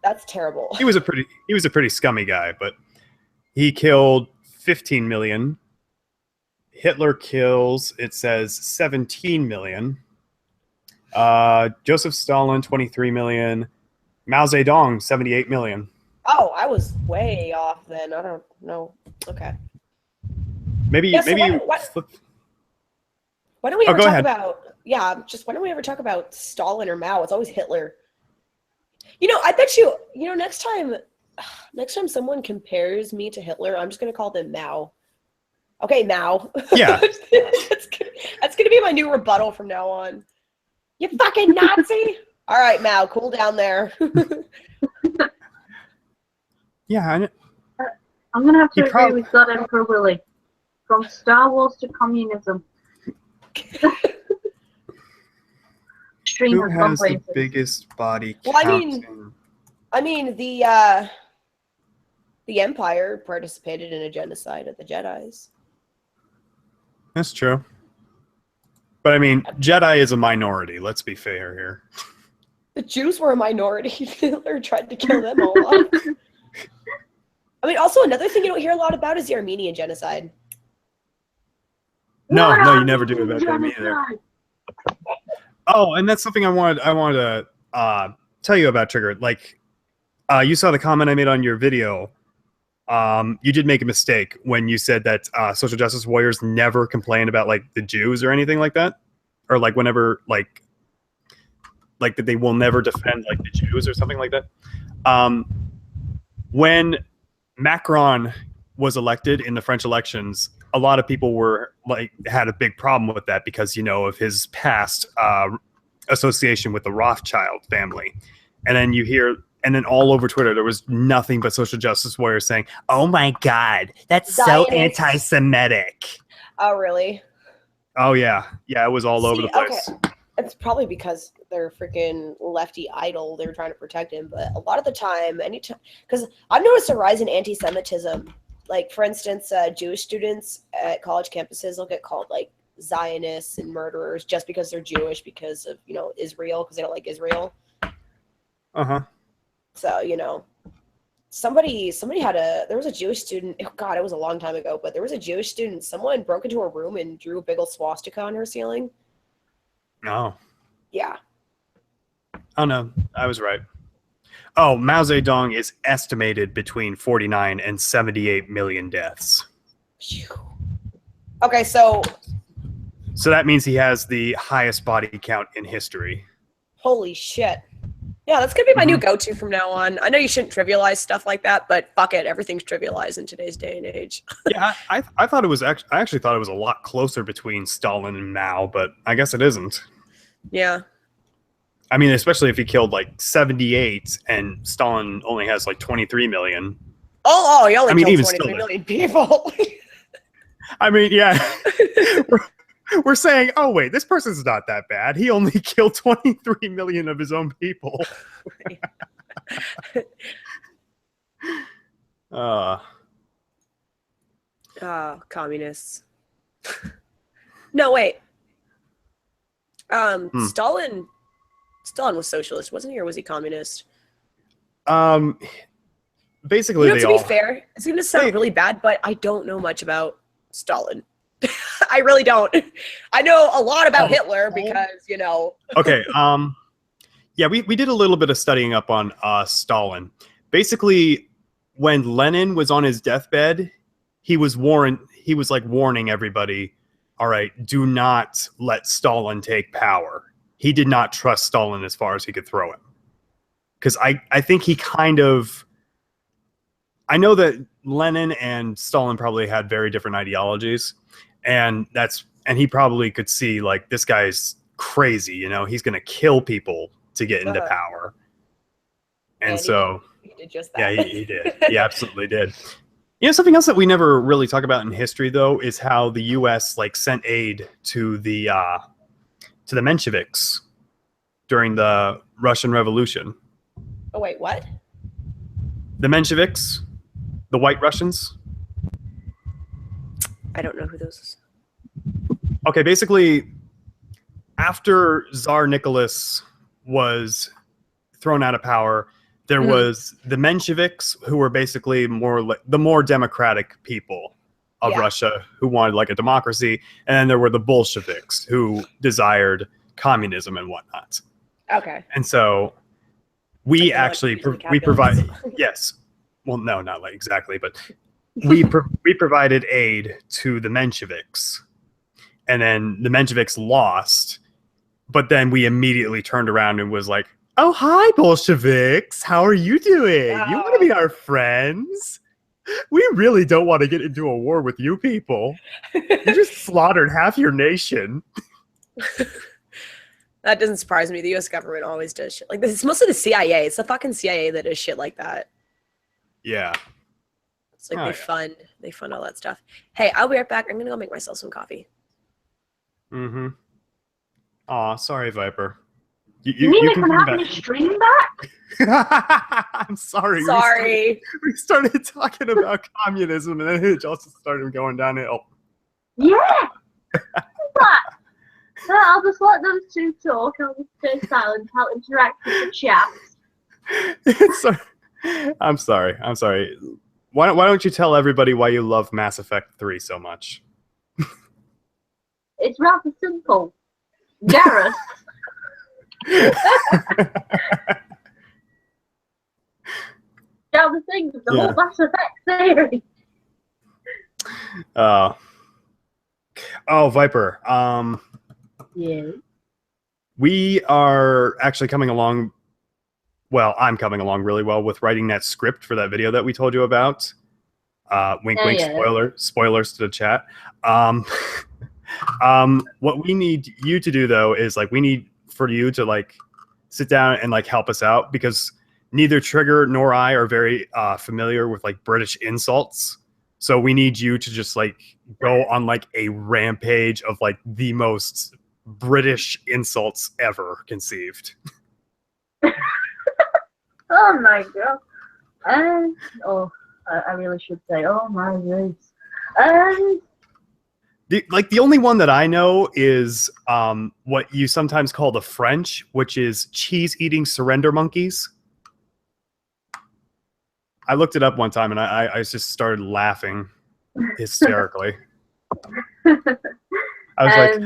that's terrible. he was a pretty scummy guy, but he killed 15 million. Hitler kills, it says 17 million. Joseph Stalin 23 million. Mao Zedong 78 million. Oh, I was way off then. I don't know. Okay. Maybe Yeah, so maybe. Why don't we ever go talk ahead. about? Yeah, just why don't we ever talk about Stalin or Mao? It's always Hitler. You know, I bet you. You know, next time someone compares me to Hitler, I'm just gonna call them Mao. Okay, Mao. Yeah. That's gonna be my new rebuttal from now on. You fucking Nazi! All right, Mao, cool down there. Yeah, I'm going to have to agree with God Emperor Willie. From Star Wars to communism. who has the biggest body count? Well, I mean, the Empire participated in a genocide of the Jedis. That's true. But I mean, Jedi is a minority. Let's be fair here. The Jews were a minority. Hitler tried to kill them all off. I mean, also another thing you don't hear a lot about is the Armenian genocide. No, you never do about them either. Oh, and that's something I wanted to tell you about, Trigger. Like, you saw the comment I made on your video. You did make a mistake when you said that social justice warriors never complain about like the Jews or anything like that, or like whenever like that they will never defend like the Jews or something like that. When Macron was elected in the French elections, a lot of people were like had a big problem with that because of his past association with the Rothschild family, and then you hear. And then all over Twitter, there was nothing but social justice warriors saying, "Oh my God, that's so anti-Semitic." Oh, really? Oh yeah, it was all over the place. Okay. It's probably because they're freaking lefty idol. They were trying to protect him, but a lot of the time, anytime, because I've noticed a rise in anti-Semitism. Like, for instance, Jewish students at college campuses will get called like Zionists and murderers just because they're Jewish because of Israel, because they don't like Israel. Uh-huh. So, somebody there was a Jewish student. Oh God, it was a long time ago, but there was a Jewish student. Someone broke into her room and drew a big old swastika on her ceiling. Oh. Yeah. Oh no, I was right. Oh, Mao Zedong is estimated between 49 and 78 million deaths. Okay, so that means he has the highest body count in history. Holy shit. Yeah, that's going to be my new go-to from now on. I know you shouldn't trivialize stuff like that, but fuck it. Everything's trivialized in today's day and age. Yeah, I thought it was I actually thought it was a lot closer between Stalin and Mao, but I guess it isn't. Yeah. I mean, especially if he killed like 78 and Stalin only has like 23 million. Oh, he only killed 23 million people. I mean, yeah. We're saying, oh wait, this person's not that bad. He only killed 23 million of his own people. Communists. No, wait. Stalin was socialist, wasn't he, or was he communist? Basically, to be fair, it's going to sound really bad, but I don't know much about Stalin. I really don't. I know a lot about Hitler because, Okay. Yeah, we did a little bit of studying up on Stalin. Basically, when Lenin was on his deathbed, he was warning everybody, all right, do not let Stalin take power. He did not trust Stalin as far as he could throw him. Because I think he kind of... I know that Lenin and Stalin probably had very different ideologies. And he probably could see like this guy's crazy, he's going to kill people to get into power. And so he did just that. Yeah, he did. He absolutely did. Something else that we never really talk about in history though is how the US like sent aid to the Mensheviks during the Russian Revolution. Oh wait, what? The Mensheviks, the White Russians. I don't know who those. Okay, basically, after Tsar Nicholas was thrown out of power, there was the Mensheviks, who were basically more like the more democratic people of Russia, who wanted like a democracy, and then there were the Bolsheviks, who desired communism and whatnot. Okay. And so we like actually we provide yes, well, no, not like exactly, but we provided aid to the Mensheviks, and then the Mensheviks lost. But then we immediately turned around and was like, "Oh, hi, Bolsheviks. How are you doing? You want to be our friends? We really don't want to get into a war with you people. You just slaughtered half your nation." That doesn't surprise me. The U.S. government always does shit like this. It's mostly the CIA. It's the fucking CIA that does shit like that. Yeah. It's like they fund all that stuff. Hey, I'll be right back. I'm gonna go make myself some coffee. Mm-hmm. Aw, sorry, Viper. You mean I can have my stream back? I'm sorry. Sorry. We started talking about communism, and then it just started going downhill. Yeah. So I'll just let those two talk. I'll just stay silent. I'll interact with the chat. I'm sorry. Why don't you tell everybody why you love Mass Effect 3 so much? It's rather simple. Garrus. Yeah, the thing with the whole Mass Effect theory. Oh, Viper. Yeah. We are actually coming along. Well, I'm coming along really well with writing that script for that video that we told you about. Wink, wink. Spoilers to the chat. What we need you to do though is like we need for you to like sit down and like help us out, because neither Trigger nor I are very familiar with like British insults. So we need you to just like go on like a rampage of like the most British insults ever conceived. Oh my god. I really should say, oh my goodness. The only one that I know is what you sometimes call the French, which is cheese-eating surrender monkeys. I looked it up one time and I just started laughing hysterically. I was like,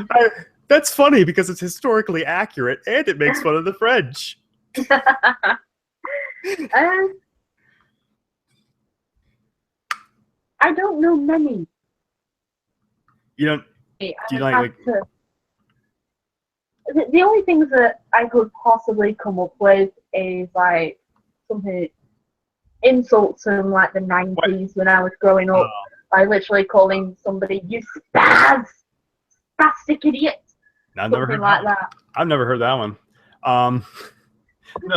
that's funny because it's historically accurate and it makes fun of the French. I don't know many. You don't? Do you like the only things that I could possibly come up with is like something insults from like the 90s when I was growing up. By literally calling somebody you spastic idiot. I've never heard that. I've never heard that one.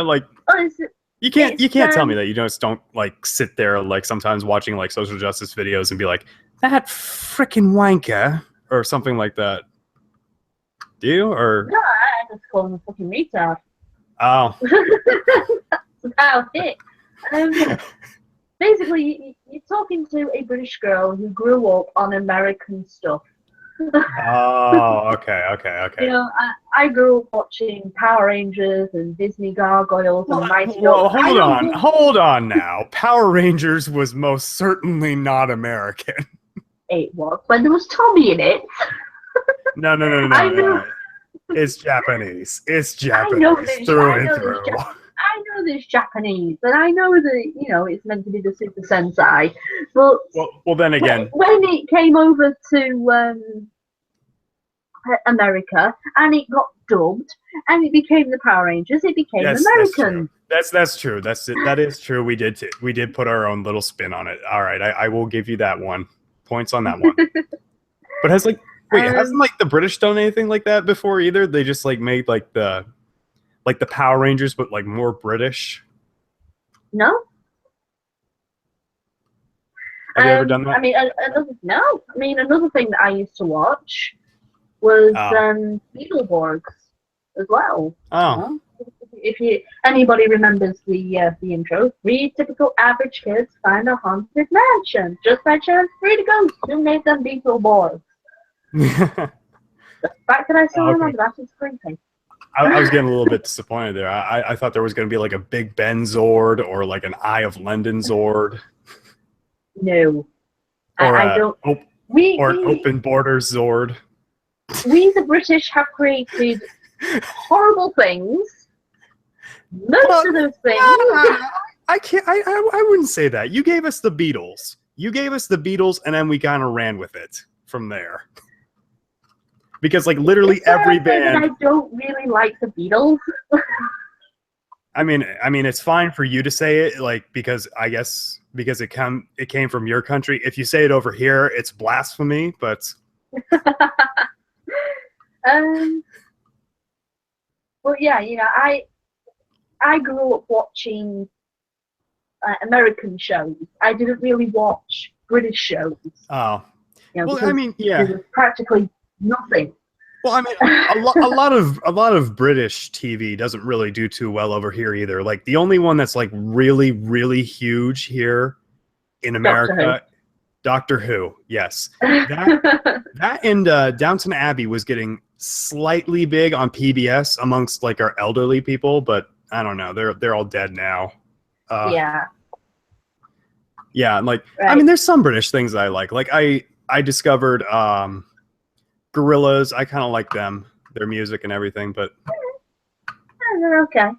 Like you can't tell me that you just don't like sit there like sometimes watching like social justice videos and be like, that frickin' wanker or something like that. Do you? Or no, I just call him a fucking retard. Oh. That's about it. Basically, you're talking to a British girl who grew up on American stuff. Oh, okay. You know, I grew up watching Power Rangers and Disney Gargoyles and Mighty Ducks. Well, hold on now. Power Rangers was most certainly not American. It was when there was Tommy in it. No. It's Japanese. It's Japanese through and through. I know there's Japanese, and I know that, you know, it's meant to be the Super Sentai. But well then again, when it came over to America and it got dubbed and it became the Power Rangers, it became American. That's true. That is true. We did put our own little spin on it. All right, I will give you that one. Points on that one. But hasn't like the British done anything like that before either? They just like made like the Power Rangers, but like more British. No. Have you ever done that? I mean, another thing that I used to watch was Beetleborgs as well. Oh. if anybody remembers the intro, 3 typical average kids find a haunted mansion. Just by chance, 3 ghosts who made them Beetle boys. The fact that I still remember that is creepy. I was getting a little bit disappointed there. I thought there was going to be like a Big Ben Zord or like an Eye of London Zord. No. Or I don't. an Open Borders Zord. We, the British, have created horrible things. Most of those things. I wouldn't say that. You gave us the Beatles. And then we kind of ran with it from there. Because like literally every band. I don't really like the Beatles. I mean, it's fine for you to say it, like because I guess because it came from your country. If you say it over here, it's blasphemy. But well, yeah, I grew up watching American shows. I didn't really watch British shows. Oh, Well, I mean, yeah, there was practically nothing. Well, I mean, a lot of British TV doesn't really do too well over here either. Like the only one that's like really, really huge here in America, Doctor Who. Yes, that and Downton Abbey was getting slightly big on PBS amongst like our elderly people, but I don't know. They're all dead now. Yeah. Yeah, like right. I mean, there's some British things that I like. Like I discovered Gorillaz. I kind of like them, their music and everything, but they're okay.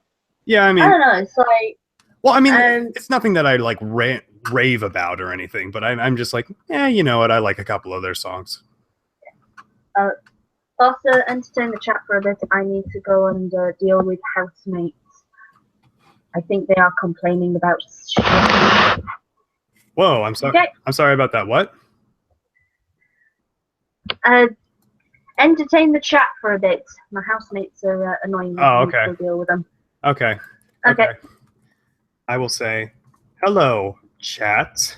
Yeah, I mean, I don't know. It's like, well, I mean, it's nothing that I like rave about or anything, but I'm just like, yeah, you know what? I like a couple of their songs. Also, entertain the chat for a bit. I need to go and deal with housemates. I think they are complaining about shit. Whoa, I'm sorry. Okay. I'm sorry about that. What? Entertain the chat for a bit. My housemates are annoying me. Oh, okay. To deal with them. Okay. I will say, hello, chat.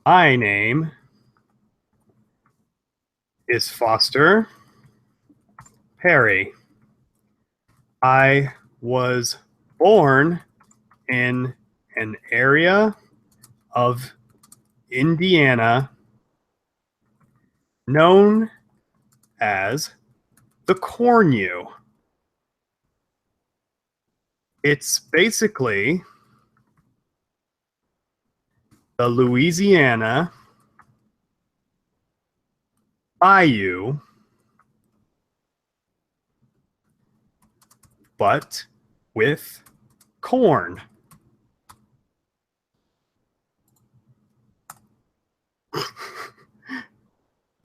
My name is Foster Perry. I was born in an area of Indiana known as the Cornu. It's basically the Louisiana Bayou, but with corn.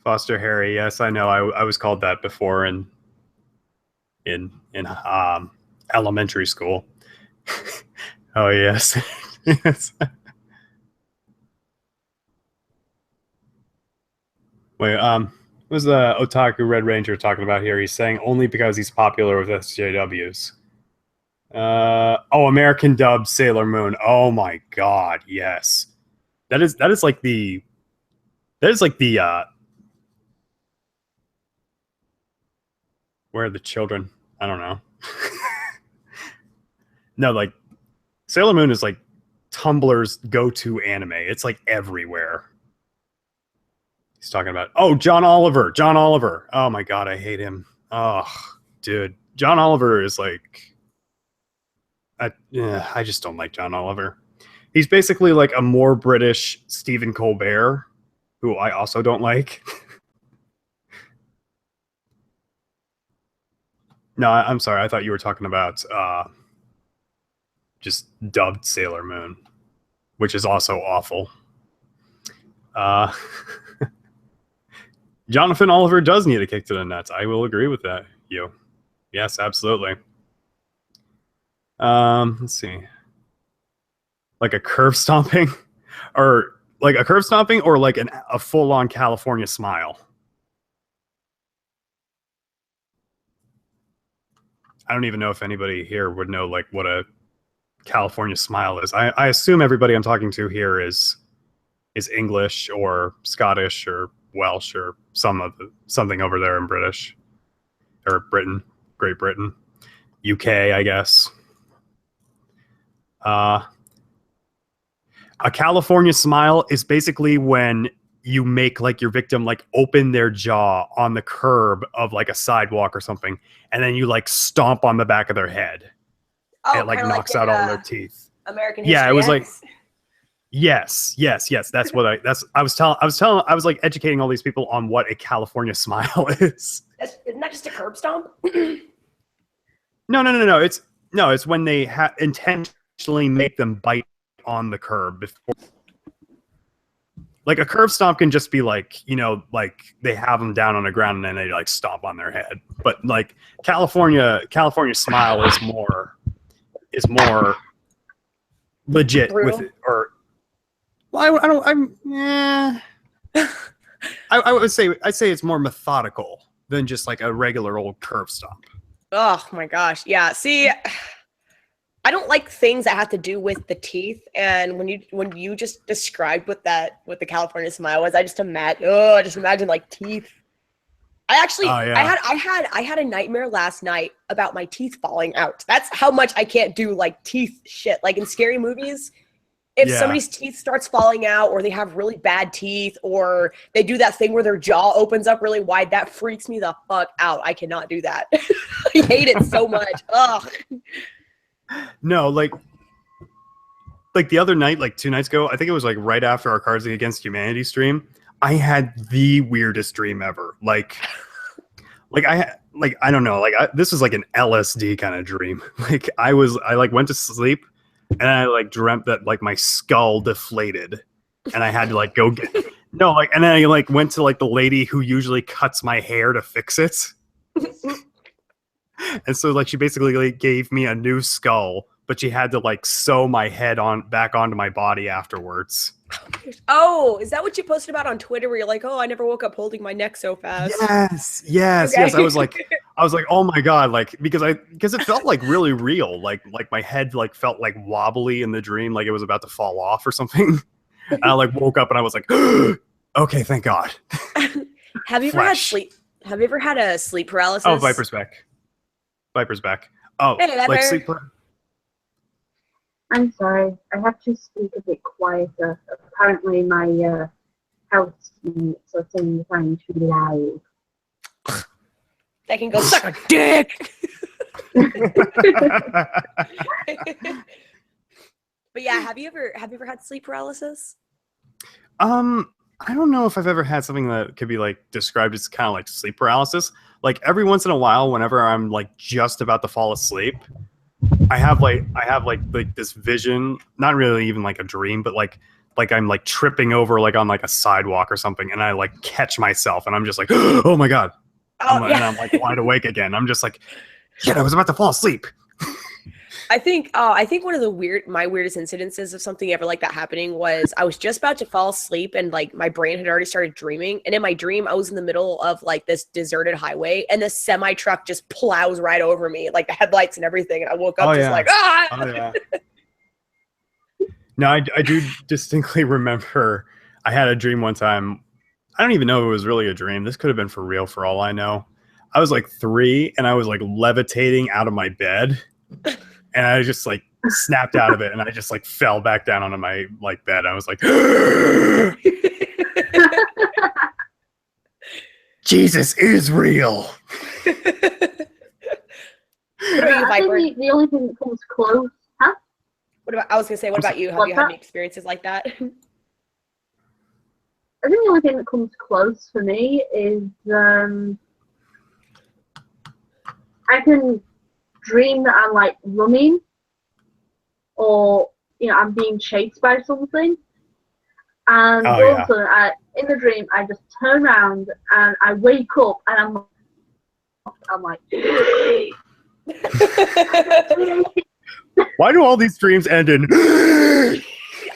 Foster Harry, yes, I know. I was called that before in elementary school. Oh yes. Yes. Wait, what was the Otaku Red Ranger talking about here? He's saying only because he's popular with SJWs. American dub Sailor Moon. Oh my god, yes. That is like the where are the children? I don't know. No, like Sailor Moon is like Tumblr's go-to anime. It's like everywhere. He's talking about, John Oliver. Oh my god, I hate him. Oh, dude. John Oliver is like, I just don't like John Oliver. He's basically like a more British Stephen Colbert, who I also don't like. No, I'm sorry. I thought you were talking about just dubbed Sailor Moon, which is also awful. Jonathan Oliver does need a kick to the nuts. I will agree with that. Yes, absolutely. Let's see. Like a curve stomping, or like a curve stomping, or like a full-on California smile. I don't even know if anybody here would know like what a California smile is. I assume everybody I'm talking to here is English or Scottish or Welsh or something over there in British or Britain, Great Britain, UK, I guess. A California smile is basically when you make like your victim like open their jaw on the curb of like a sidewalk or something, and then you like stomp on the back of their head. Oh, and it like knocks out all their teeth. American History Yeah, it was X. like yes. That's what I was like educating all these people on what a California smile is. Isn't that just a curb stomp? No. It's when they intentionally make them bite on the curb before. Like a curb stomp can just be like, you know, like they have them down on the ground and then they like stomp on their head. But like California smile is more legit Brutal. with it. Or well, I would say I'd say it's more methodical than just like a regular old curb stomp. Oh my gosh. Yeah. See, I don't like things that have to do with the teeth. And when you just described what the California smile was, I just imagine like teeth. I actually I had a nightmare last night about my teeth falling out. That's how much I can't do like teeth shit. Like in scary movies, if somebody's teeth starts falling out, or they have really bad teeth, or they do that thing where their jaw opens up really wide, that freaks me the fuck out. I cannot do that. I hate it so much. Ugh. No, like the other night, like 2 nights ago, I think it was like right after our Cards Against Humanity stream, I had the weirdest dream ever. Like I don't know, this is like an LSD kind of dream. Like I like went to sleep and I like dreamt that like my skull deflated and I had to like go get and then I like went to like the lady who usually cuts my hair to fix it. And so like she basically like gave me a new skull, but she had to like sew my head back onto my body afterwards. Oh, is that what you posted about on Twitter where you're like, oh, I never woke up holding my neck so fast? Yes. Okay. Yes. I was like, oh my God, like because it felt like really real. Like my head like felt like wobbly in the dream, like it was about to fall off or something. And I like woke up and I was like, okay, thank God. Have you ever had a sleep paralysis? Oh, Viper's back. Oh, hey, like sleep. I'm sorry. I have to speak a bit quieter. Apparently, my housemates are saying that I'm too loud. They can go suck a dick. But yeah, have you ever had sleep paralysis? I don't know if I've ever had something that could be like described as kind of like sleep paralysis. Like every once in a while, whenever I'm like just about to fall asleep, I have like this vision, not really even like a dream, but like I'm like tripping over like on like a sidewalk or something, and I like catch myself, and I'm just like, oh my God, and I'm like wide awake again. I'm just like, shit, I was about to fall asleep. I think one of my weirdest incidences of something ever like that happening was I was just about to fall asleep and like my brain had already started dreaming, and in my dream I was in the middle of like this deserted highway and this semi truck just plows right over me, like the headlights and everything, and I woke up like ah. Oh yeah. No, I do distinctly remember I had a dream one time. I don't even know if it was really a dream. This could have been for real for all I know. I was like 3 and I was like levitating out of my bed. And I just like snapped out of it, and I just like fell back down onto my like bed. I was like, Jesus is real. I think the only thing that comes close, huh? I was gonna say, what about you? Have you had any experiences like that? I think the only thing that comes close for me is I can dream that I'm like running, or I'm being chased by something, and all of a sudden in the dream I just turn around and I wake up and I'm like why do all these dreams end in I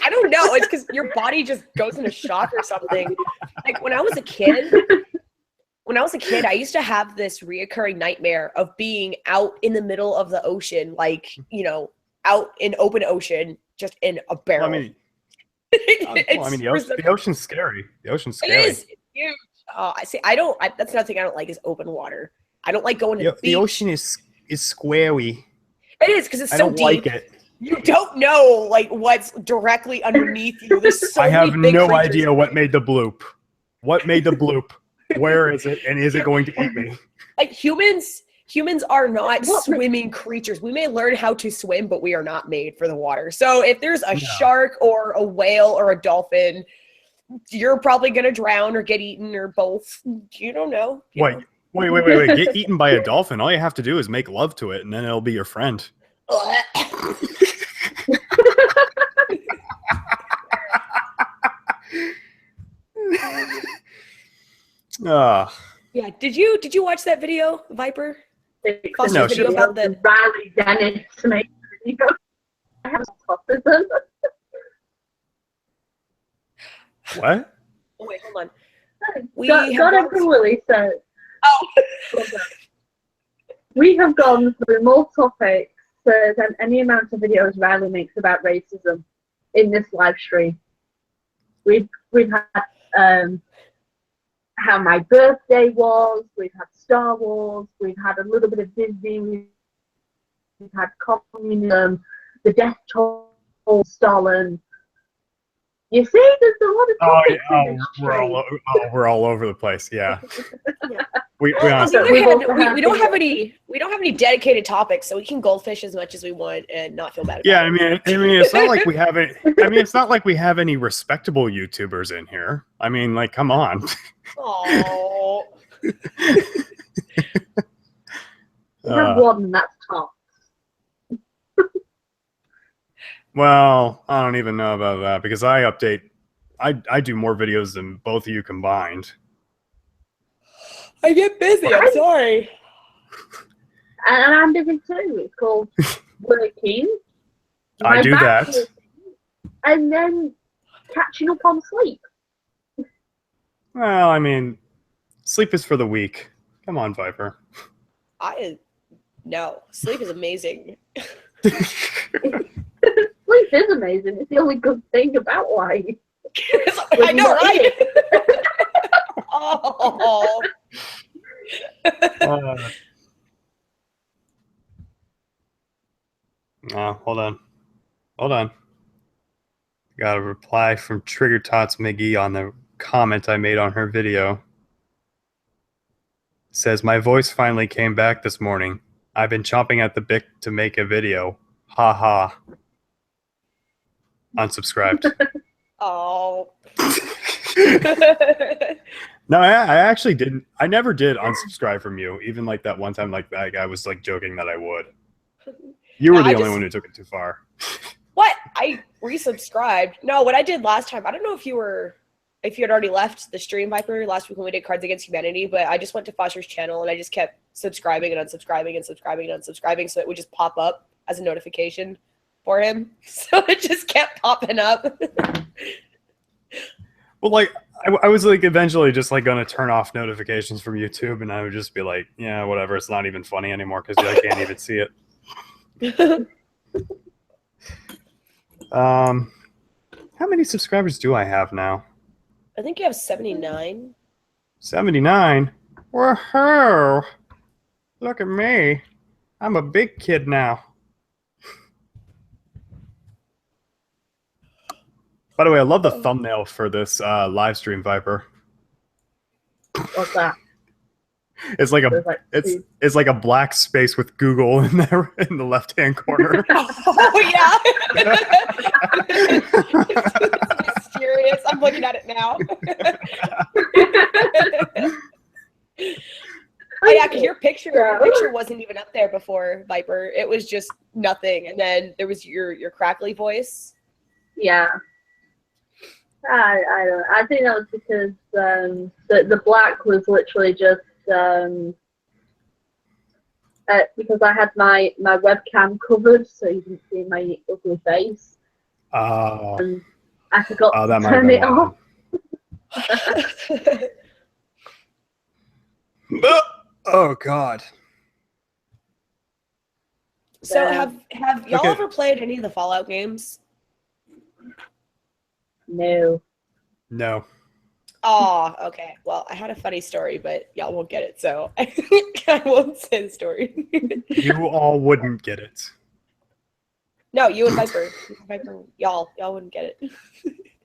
don't know, it's because your body just goes into shock or something. Like when I was a kid, I used to have this reoccurring nightmare of being out in the middle of the ocean, like, out in open ocean, just in a barrel. Well, the ocean's scary. The ocean's scary. It is. It's huge. That's another thing I don't like is open water. I don't like going to the beach. The ocean is squarey. It is, because it's so deep. I don't like it. You don't know like what's directly underneath you. There's so I have many big no creatures. idea what made the bloop. What made the bloop? Where is it? And is it going to eat me? Like humans are not What- swimming creatures. We may learn how to swim, but we are not made for the water. So if there's a No. shark or a whale or a dolphin, you're probably gonna drown or get eaten or both. You don't know. You Wait. Get eaten by a dolphin. All you have to do is make love to it, and then it'll be your friend. know. Ah, Yeah. Did you watch that video, Viper? Foster's No, video about the Riley Dennis to make you go. I have autism. what? Oh wait, hold on. We Got have a gone- Willie said. Oh. We have gone through more topics than any amount of videos Riley makes about racism in this live stream. We've had how my birthday was. We've had Star Wars. We've had a little bit of Disney. We've had communism, the death toll, Stalin. You see, there's a lot of topics in this stream. We're all over the place. Yeah. Yeah. We On the honestly, other We've hand, also we had don't have videos. any dedicated topics, so we can goldfish as much as we want and not feel bad about yeah. it. I mean, it's not like we have it. I mean, it's not like we have any respectable YouTubers in here. I mean, like, come on. Oh. We have one, and that's Tom. Well, I don't even know about that because I do more videos than both of you combined. I get busy. I'm sorry. And I'm busy too. It's called working. I my do back that. hurting, and then catching up on sleep. Well, I mean, sleep is for the weak. Come on, Viper. No, sleep is amazing. Sleep is amazing. It's the only good thing about life. I know, right? Oh. Hold on. Got a reply from Trigger Tots McGee on the comment I made on her video. Says, my voice finally came back this morning. I've been chomping at the bit to make a video. Ha ha. Unsubscribed. Oh. No, I actually didn't. I never did unsubscribe from you. Even like that one time, like that guy was like joking that I would. You were No, the I only just- one who took it too far. What? I resubscribed. No, what I did last time, I don't know if you had already left the stream, Viper, last week when we did Cards Against Humanity, but I just went to Foster's channel and I just kept subscribing and unsubscribing and subscribing and unsubscribing, so it would just pop up as a notification for him. So it just kept popping up. Well, like I was like eventually just like gonna turn off notifications from YouTube, and I would just be like, yeah, whatever. It's not even funny anymore because I can't even see it. How many subscribers do I have now? I think you have 79. 79. Woohoo! Look at me. I'm a big kid now. By the way, I love the thumbnail for this live stream, Viper. What's that? It's like There's like two. it's like a black space with Google in there in the left-hand corner. Oh, yeah. It's mysterious. I'm looking at it now. Oh, yeah, because your picture wasn't even up there before, Viper. It was just nothing. And then there was your crackly voice. Yeah. I don't know. I think that was because the black was literally just because I had my webcam covered so you didn't see my ugly face. And I forgot that to might have turn been it one. off. Oh God. So Yeah. have y'all Okay. ever played any of the Fallout games? No. No. Oh, okay. Well, I had a funny story, but y'all won't get it, so I won't say the story. You all wouldn't get it. No, you and Viper. Viper, y'all wouldn't get it.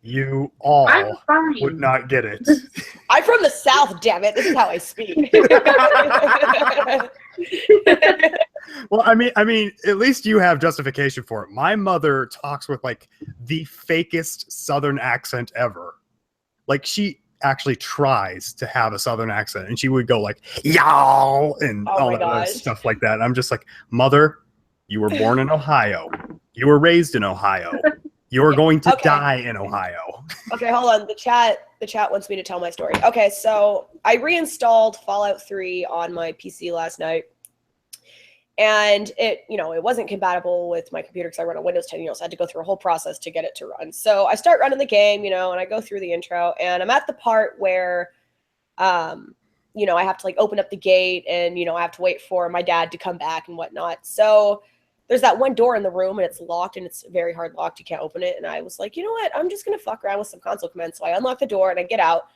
You all I'm fine. would not get it. I'm from the South, damn it. This is how I speak. Well, I mean, at least you have justification for it. My mother talks with like the fakest Southern accent ever. Like she actually tries to have a Southern accent, and she would go like "y'all" and Oh all my that other gosh. stuff like that. And I'm just like, Mother, you were born in Ohio. You were raised in Ohio. You are going to Okay. die in Ohio. Okay, hold on. The chat wants me to tell my story. Okay, so I reinstalled Fallout 3 on my PC last night. And it wasn't compatible with my computer because I run on Windows 10, so I had to go through a whole process to get it to run. So I start running the game, and I go through the intro, and I'm at the part where, I have to like open up the gate, and I have to wait for my dad to come back and whatnot. So there's that one door in the room, and it's locked, and it's very hard locked. You can't open it. And I was like, you know what? I'm just gonna fuck around with some console commands. So I unlock the door and I get out,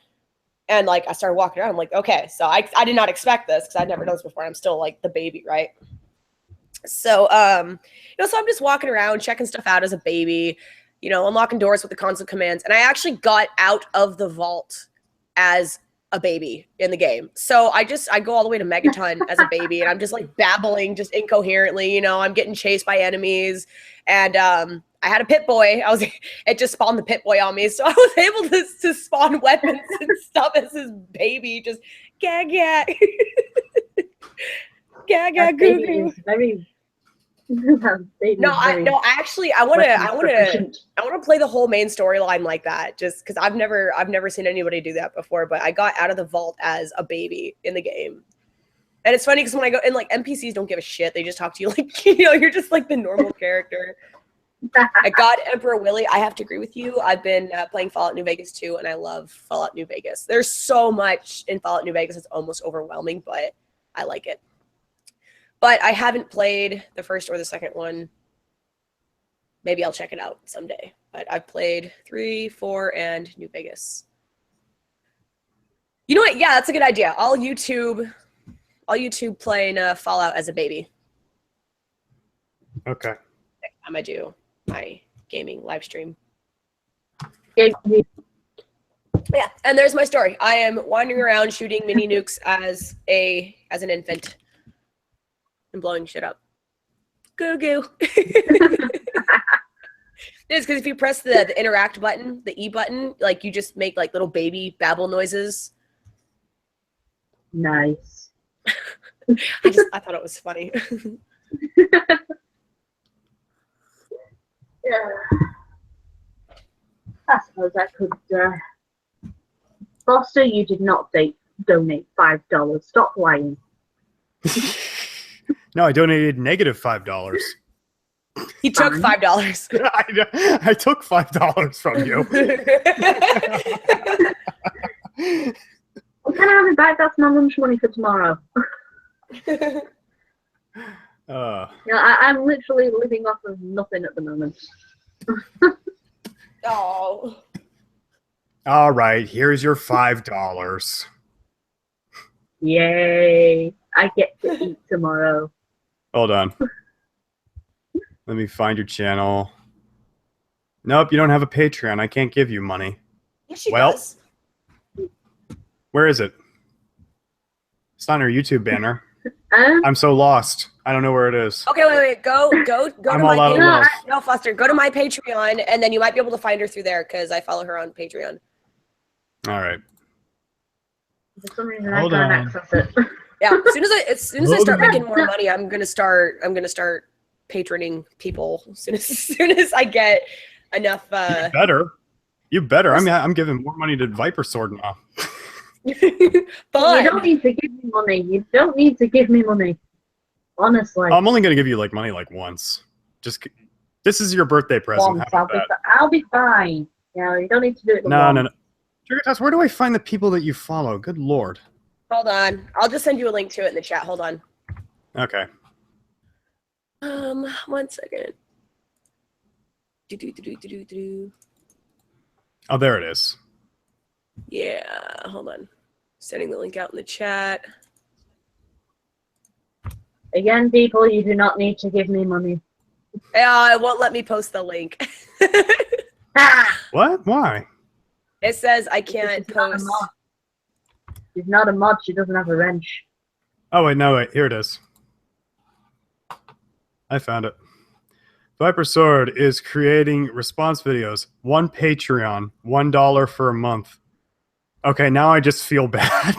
and like I started walking around. I'm like, okay, so I did not expect this because I'd never done this before. I'm still like the baby, right? So, so I'm just walking around, checking stuff out as a baby, unlocking doors with the console commands. And I actually got out of the vault as a baby in the game. So I go all the way to Megaton as a baby, and I'm just like babbling just incoherently, I'm getting chased by enemies. And I had a pit boy. It just spawned the pit boy on me. So I was able to spawn weapons and stuff as this baby, just gag. Gaga goo goo. Very. Actually, I want to play the whole main storyline like that, just because I've never seen anybody do that before. But I got out of the vault as a baby in the game, and it's funny because when I go and like NPCs don't give a shit, they just talk to you like you're just like the normal character. I got Emperor Willie. I have to agree with you. I've been playing Fallout New Vegas too, and I love Fallout New Vegas. There's so much in Fallout New Vegas; it's almost overwhelming, but I like it. But I haven't played the first or the second one. Maybe I'll check it out someday. But I've played 3, 4, and New Vegas. You know what? Yeah, that's a good idea. I'll YouTube playing Fallout as a baby. Okay. Next time I do my gaming live stream. Yeah. Yeah, and there's my story. I am wandering around shooting mini nukes as an infant. And blowing shit up. Goo goo. It's because if you press the interact button, the E button, like you just make like little baby babble noises. Nice. I thought it was funny. Yeah. I suppose I could. Foster, you did not donate $5. Stop lying. No, I donated -$5. He took $5. I took $5 from you. Well, can I have it back? That's my lunch money for tomorrow. I'm literally living off of nothing at the moment. Oh. All right, here's your $5. Yay! I get to eat tomorrow. Hold on. Let me find your channel. Nope, you don't have a Patreon. I can't give you money. Yes, she Well, does. Where is it? It's not on our YouTube banner. I'm so lost. I don't know where it is. Okay, wait. Go I'm to my all out of Patreon. love. No, Foster, go to my Patreon, and then you might be able to find her through there because I follow her on Patreon. All right. For some reason, Hold I can't on. access it. Yeah, as soon as I start making more money, I'm gonna start patroning people as soon as I get enough. You better. I'm giving more money to Viper Sword now. Fun. You don't need to give me money. You don't need to give me money. Honestly. I'm only gonna give you like money like once. This is your birthday present. Once, How about that? I'll be fine. Yeah, you don't need to do it. No. Triggertoss, where do I find the people that you follow? Good lord. Hold on. I'll just send you a link to it in the chat. Hold on. Okay. 1 second. Oh, there it is. Yeah, hold on. Sending the link out in the chat. Again, people, you do not need to give me money. Yeah, it won't let me post the link. What? Why? It says I can't She's not a post. mod. She's not a mod. She doesn't have a wrench. Oh, wait, no, wait. Here it is. I found it. Viper Sword is creating response videos. One Patreon. $1 for a month. Okay, now I just feel bad.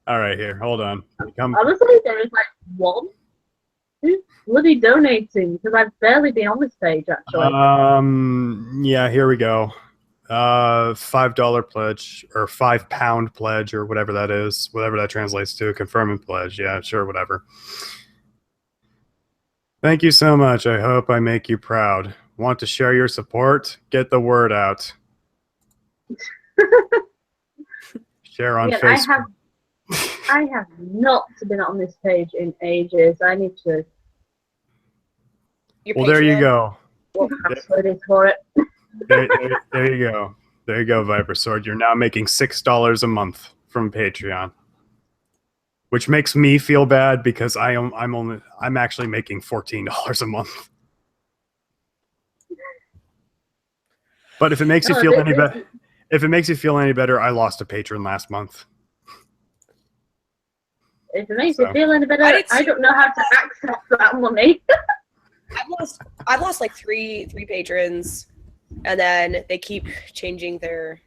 All right, here. Hold on. Honestly, there is like one. Who's bloody donating? Because I've barely been on this page, actually. Yeah, here we go. $5 pledge or £5 pledge or whatever that is, whatever that translates to. Confirm and pledge. Yeah, sure, whatever. Thank you so much. I hope I make you proud. Want to share your support? Get the word out. Share on Yeah, Facebook. I have not been on this page in ages. I need to. Your Well, there you Patreon. go. What password is for it? There you go. There you go, Viper Sword. You're now making $6 a month from Patreon, which makes me feel bad because I'm actually making $14 a month. But if it makes you feel any better, if it makes you feel any better, I lost a patron last month. If it makes you feel any better, I don't know how to access that money. I've lost like three patrons, and then they keep changing their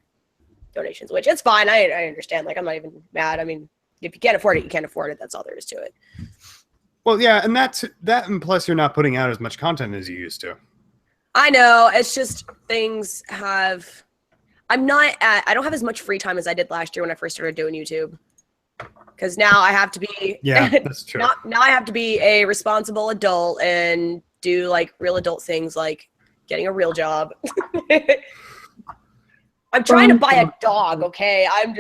donations, which it's fine. I understand. Like, I'm not even mad. I mean, if you can't afford it, you can't afford it. That's all there is to it. Well, yeah, and that, and plus you're not putting out as much content as you used to. I know. It's just things have. I don't have as much free time as I did last year when I first started doing YouTube. Because now I have to be. Yeah, that's true. Now I have to be a responsible adult and do like real adult things like getting a real job. I'm trying to buy a dog, okay? I'm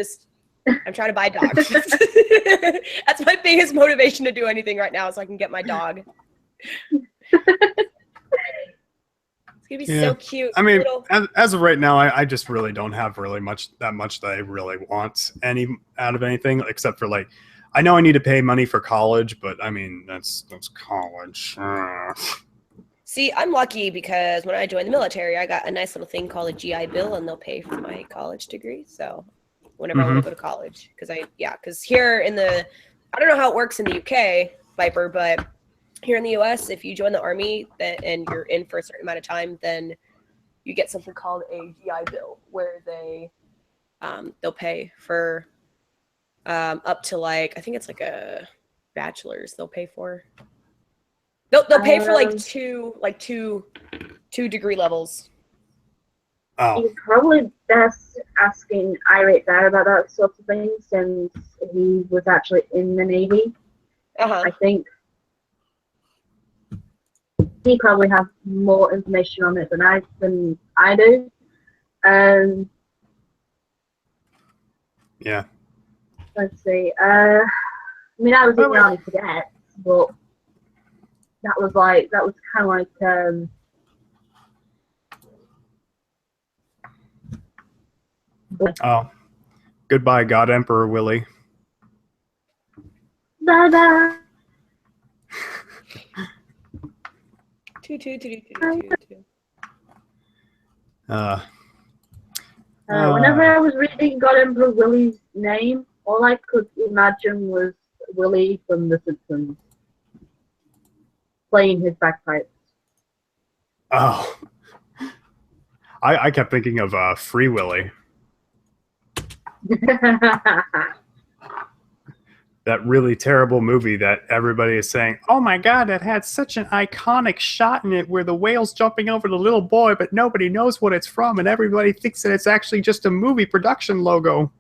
trying to buy a dog. That's my biggest motivation to do anything right now, so I can get my dog. It's gonna be so cute. I mean, as of right now, I just really don't have really that much that I really want out of anything, except for like, I know I need to pay money for college, but I mean, that's college. See, I'm lucky because when I joined the military, I got a nice little thing called a GI Bill, and they'll pay for my college degree. So whenever I want to go to college, because here in I don't know how it works in the UK, Viper, but here in the US, if you join the Army and you're in for a certain amount of time, then you get something called a GI Bill, where they'll pay for up to like, I think it's like a bachelor's they'll pay for. They'll pay for like two degree levels. Oh. He's probably best asking Irate there about that sort of thing, since he was actually in the Navy. I think he probably has more information on it than I do. Yeah. Let's see. I mean, I was in the Army Cadets, but that was kind of like Oh, goodbye, God Emperor Willie. Bye-bye. Whenever I was reading God Emperor Willie's name, all I could imagine was Willie from The Simpsons playing his bagpipes. Oh, I kept thinking of Free Willy. That really terrible movie that everybody is saying, oh my God, it had such an iconic shot in it where the whale's jumping over the little boy, but nobody knows what it's from, and everybody thinks that it's actually just a movie production logo.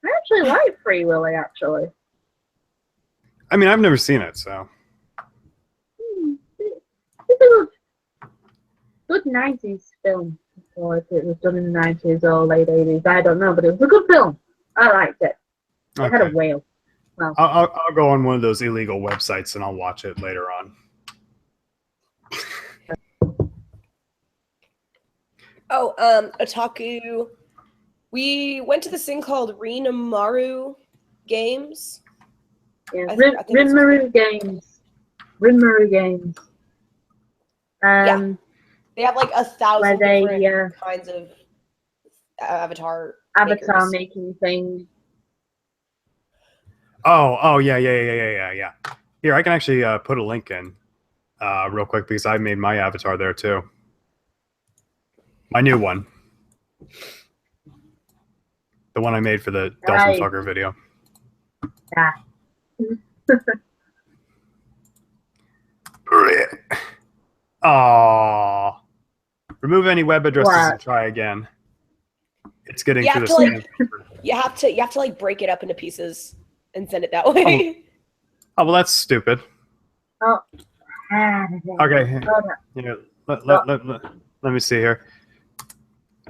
I actually like Free Willy, actually. I mean, I've never seen it, so. It's a good 90s film. Or if it was done in the 90s or late 80s, I don't know, but it was a good film. I liked it. It had a whale. Well, I'll go on one of those illegal websites and I'll watch it later on. Otaku. We went to this thing called Rinamaru Games. Yeah, I think it's- Rinmaru Games. Rinmaru Games. Yeah. They have like 1,000 Where they, different kinds of avatar avatar makers. making things. Oh, yeah. Here, I can actually put a link in real quick because I made my avatar there too. My new one. The one I made for the Dolphin Right. Fucker video. Yeah. Aww. Remove any web addresses What? and try again. It's getting You through have the to, scan like- filter. You have to like break it up into pieces and send it that way. Oh, well, that's stupid. Oh. Okay. Hold on. Yeah, let me see here.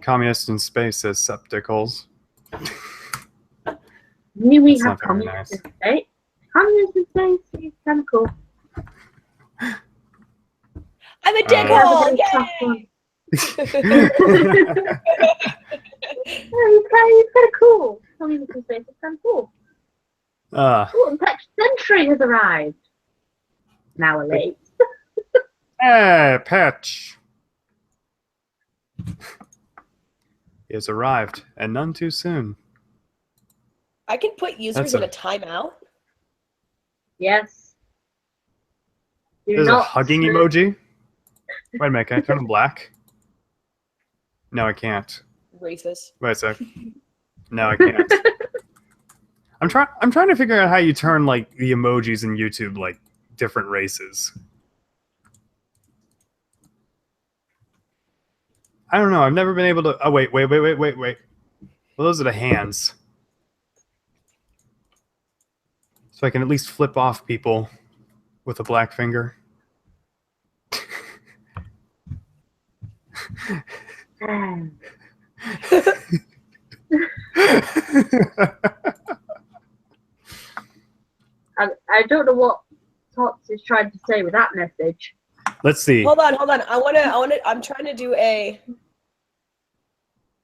Communist in space says septicals. Knew we That's have not very communist nice. space. Communist space is kind of cool. I'm a Uh, dickhole! Everybody's Yay! It's kind of cool. Communist space is kind of cool. Oh, and Patch Century has arrived. Now we're late. Hey, Patch. He has arrived, and none too soon. I can put users in a timeout. Yes. Do There's a not hugging sleep. emoji. Wait a minute, can I turn him black? No, I can't. Racist. Wait a sec. No, I can't. I'm trying to figure out how you turn like the emojis in YouTube like different races. I don't know. I've never been able to. Oh wait. Well, those are the hands. So I can at least flip off people with a black finger. I don't know what Tots is trying to say with that message. Let's see. Hold on. I'm trying to do a.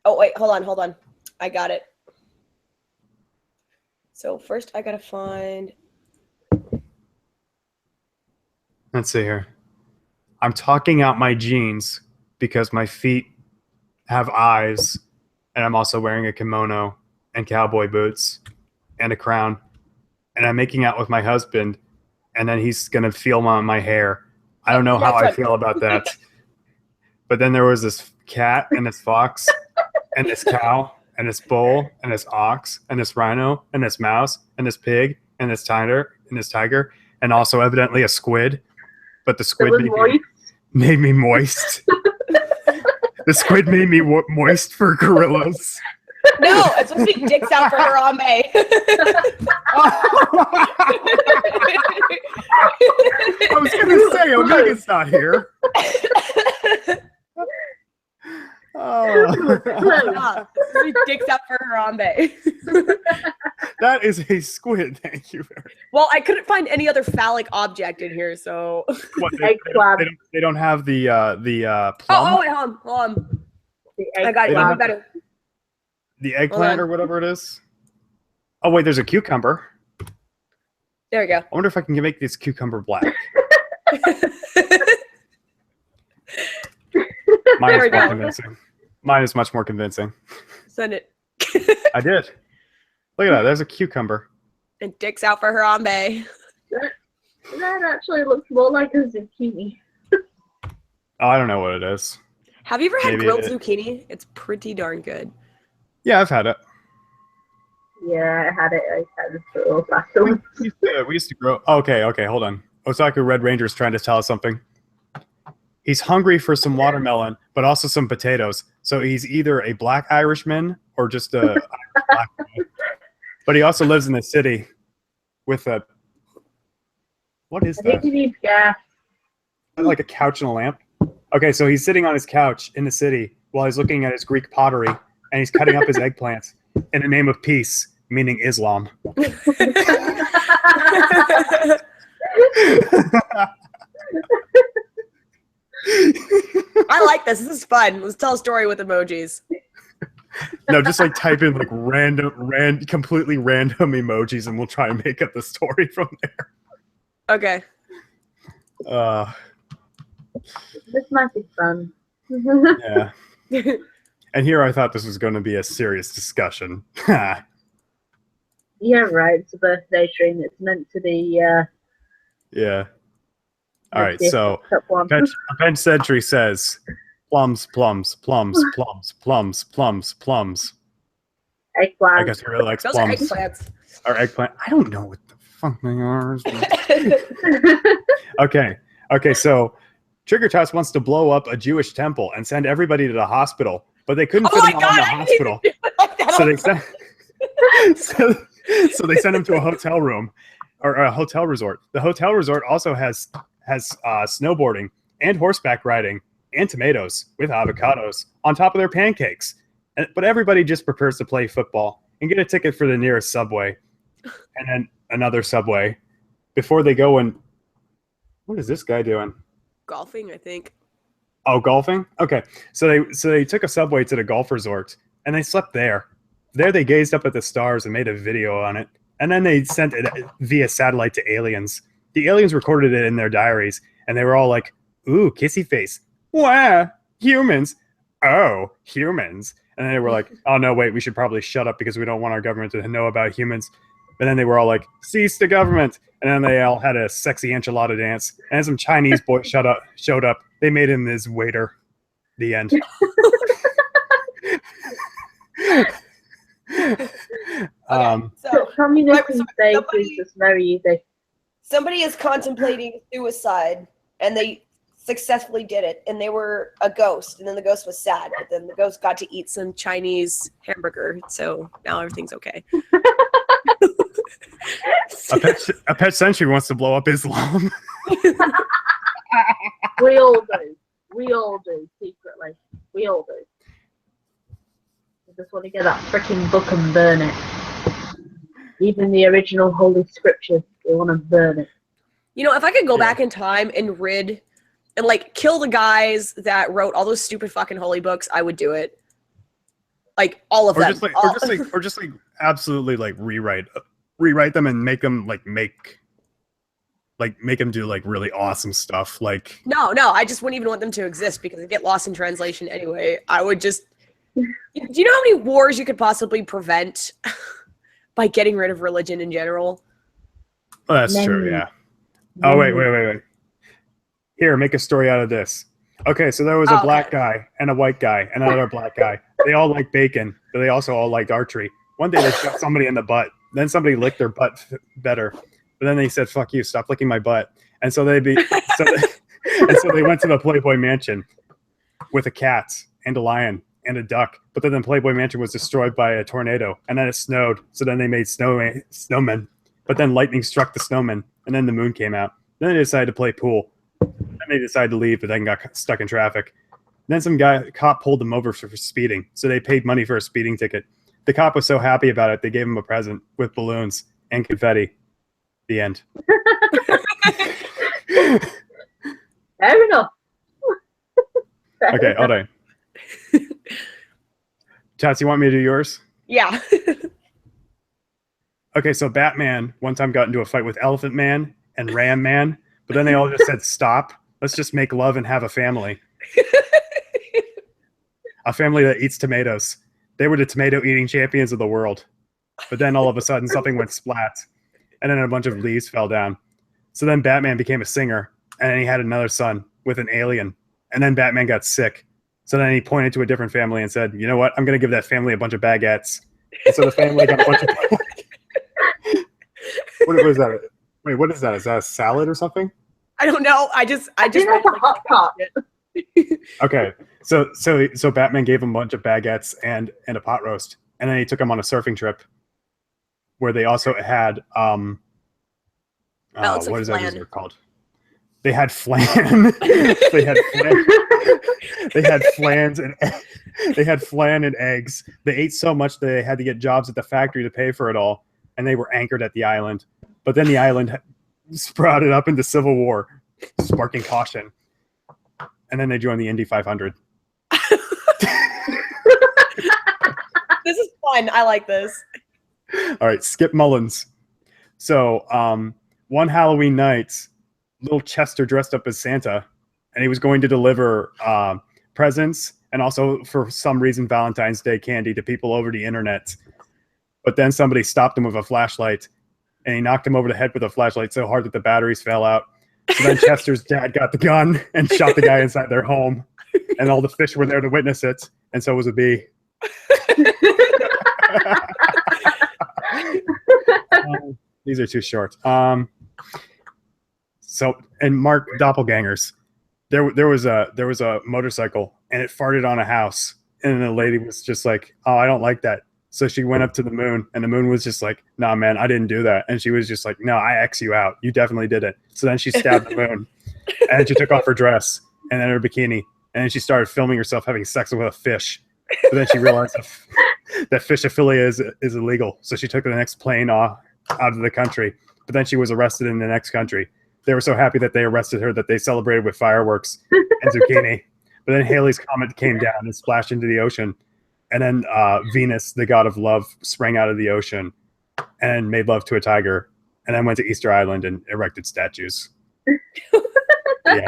Oh wait, hold on. I got it. So first I gotta find. Let's see here. I'm talking out my jeans because my feet have eyes, and I'm also wearing a kimono and cowboy boots and a crown, and I'm making out with my husband, and then he's gonna feel my hair. I don't know how I feel about that. But then there was this cat and this fox and this cow and this bull and this ox and this rhino and this mouse and this pig and this tiger and also evidently a squid. But the squid made me moist. The squid made me moist for gorillas. No, it's supposed to be dicks out for Harambe. I was gonna say Omega's not here. Oh. Yeah, it's supposed to be dicks out for Harambe. That is a squid. Thank you very much. Well, I couldn't find any other phallic object in here, so. What, they don't have the plum? Oh, wait, hold on. I got it. They don't I have got it. the eggplant or whatever it is. Oh wait, there's a cucumber. There we go. I wonder if I can make this cucumber black. Mine There we is more go. convincing. Mine is much more convincing. Send it. I did. Look at that. There's a cucumber. And dicks out for Harambe. That actually looks more like a zucchini. Oh, I don't know what it is. Have you ever had Maybe grilled it- zucchini? It's pretty darn good. Yeah, I've had it. Yeah, I had it. I had it for all afterwards. We used to grow. Okay, hold on. Osaku Red Ranger's trying to tell us something. He's hungry for some watermelon, but also some potatoes. So he's either a black Irishman or just a Irish black man. But he also lives in the city with a. What is I think that? you need gas. Like a couch and a lamp. Okay, so he's sitting on his couch in the city while he's looking at his Greek pottery, and he's cutting up his eggplants in the name of peace, meaning Islam. I like this. This is fun. Let's tell a story with emojis. No, just like type in like completely random emojis, and we'll try and make up the story from there. Okay. This might be fun. Yeah. And here I thought this was going to be a serious discussion. Yeah, right. It's a birthday stream. It's meant to be. Yeah. All right. Let's So see, top one. a bench sentry says, plums, plums, plums, plums, plums, plums, plums. Eggplant. I guess he really likes Those are plums. eggplants. Or eggplant. I don't know what the fuck they are. Okay. So Trigger Toss wants to blow up a Jewish temple and send everybody to the hospital, but they couldn't fit them all in the hospital. So they sent. So they sent him to a hotel room or a hotel resort. The hotel resort also has snowboarding and horseback riding and tomatoes with avocados on top of their pancakes. But everybody just prefers to play football and get a ticket for the nearest subway and then another subway before they go and what is this guy doing? Golfing, I think. Oh, golfing? Okay. So they took a subway to the golf resort and they slept there. There they gazed up at the stars and made a video on it. And then they sent it via satellite to aliens. The aliens recorded it in their diaries and they were all like, ooh, kissy face. Wow, humans. Oh, humans. And then they were like, oh, no, wait, we should probably shut up because we don't want our government to know about humans. And then they were all like, cease the government. And then they all had a sexy enchilada dance. And some Chinese boy showed up. They made him his waiter. The end. So communism state is just very easy. somebody is contemplating suicide and they successfully did it, and they were a ghost, and then the ghost was sad, but then the ghost got to eat some Chinese hamburger, so now everything's okay. A pet century wants to blow up Islam. We all do. We all do, secretly. We all do. I just want to get that freaking book and burn it. Even the original Holy Scriptures, they want to burn it. You know, if I could go back in time and like kill the guys that wrote all those stupid fucking holy books, I would do it. Like all of them. Or just like absolutely like rewrite them and make them do like really awesome stuff. Like No, I just wouldn't even want them to exist because they get lost in translation anyway. I would just. Do you know how many wars you could possibly prevent by getting rid of religion in general? Oh, that's true, yeah. Oh, wait. Here, make a story out of this. Okay, so there was a black guy and a white guy and another black guy. They all liked bacon, but they also all liked archery. One day they shot somebody in the butt. Then somebody licked their butt better. But then they said, fuck you, stop licking my butt. And so they went to the Playboy Mansion with a cat and a lion and a duck. But then the Playboy Mansion was destroyed by a tornado. And then it snowed. So then they made snowmen. But then lightning struck the snowmen. And then the moon came out. Then they decided to play pool. Then they decided to leave, but then got stuck in traffic. Then some cop pulled them over for speeding. So they paid money for a speeding ticket. The cop was so happy about it, they gave him a present with balloons and confetti. The end. Fair enough. Okay, all day. Tats, you want me to do yours? Yeah. Okay, so Batman one time got into a fight with Elephant Man and Ram Man, but then they all just said, stop. Let's just make love and have a family. A family that eats tomatoes. They were the tomato eating champions of the world. But then all of a sudden something went splat. And then a bunch of leaves fell down. So then Batman became a singer. And then he had another son with an alien. And then Batman got sick. So then he pointed to a different family and said, you know what? I'm going to give that family a bunch of baguettes. And so the family got a bunch of... What is that? Wait, what is that? Is that a salad or something? I don't know. I just that's a hot pot. Okay, so Batman gave him a bunch of baguettes and a pot roast, and then he took him on a surfing trip, where they also had what is that dessert called? They had flan. They had flans and they had flan and eggs. They ate so much that they had to get jobs at the factory to pay for it all, and they were anchored at the island. But then the island sprouted up into civil war, sparking caution. And then they joined the Indy 500. This is fun. I like this. All right, Skip Mullins. So one Halloween night, little Chester dressed up as Santa, and he was going to deliver presents and also, for some reason, Valentine's Day candy to people over the internet. But then somebody stopped him with a flashlight, and he knocked him over the head with a flashlight so hard that the batteries fell out. So then Chester's dad got the gun and shot the guy inside their home, and all the fish were there to witness it, and so was a bee. These are too short. So, and Mark, doppelgangers. There was a motorcycle, and it farted on a house, and the lady was just like, "Oh, I don't like that." So she went up to the moon, and the moon was just like, "Nah, man, I didn't do that." And she was just like, "No, I X you out. You definitely did it." So then she stabbed the moon, and she took off her dress and then her bikini, and then she started filming herself having sex with a fish. But then she realized that fishophilia is illegal, so she took the next plane out of the country. But then she was arrested in the next country. They were so happy that they arrested her that they celebrated with fireworks and zucchini. But then Halley's Comet came down and splashed into the ocean. And then Venus, the god of love, sprang out of the ocean and made love to a tiger. And then went to Easter Island and erected statues. The end.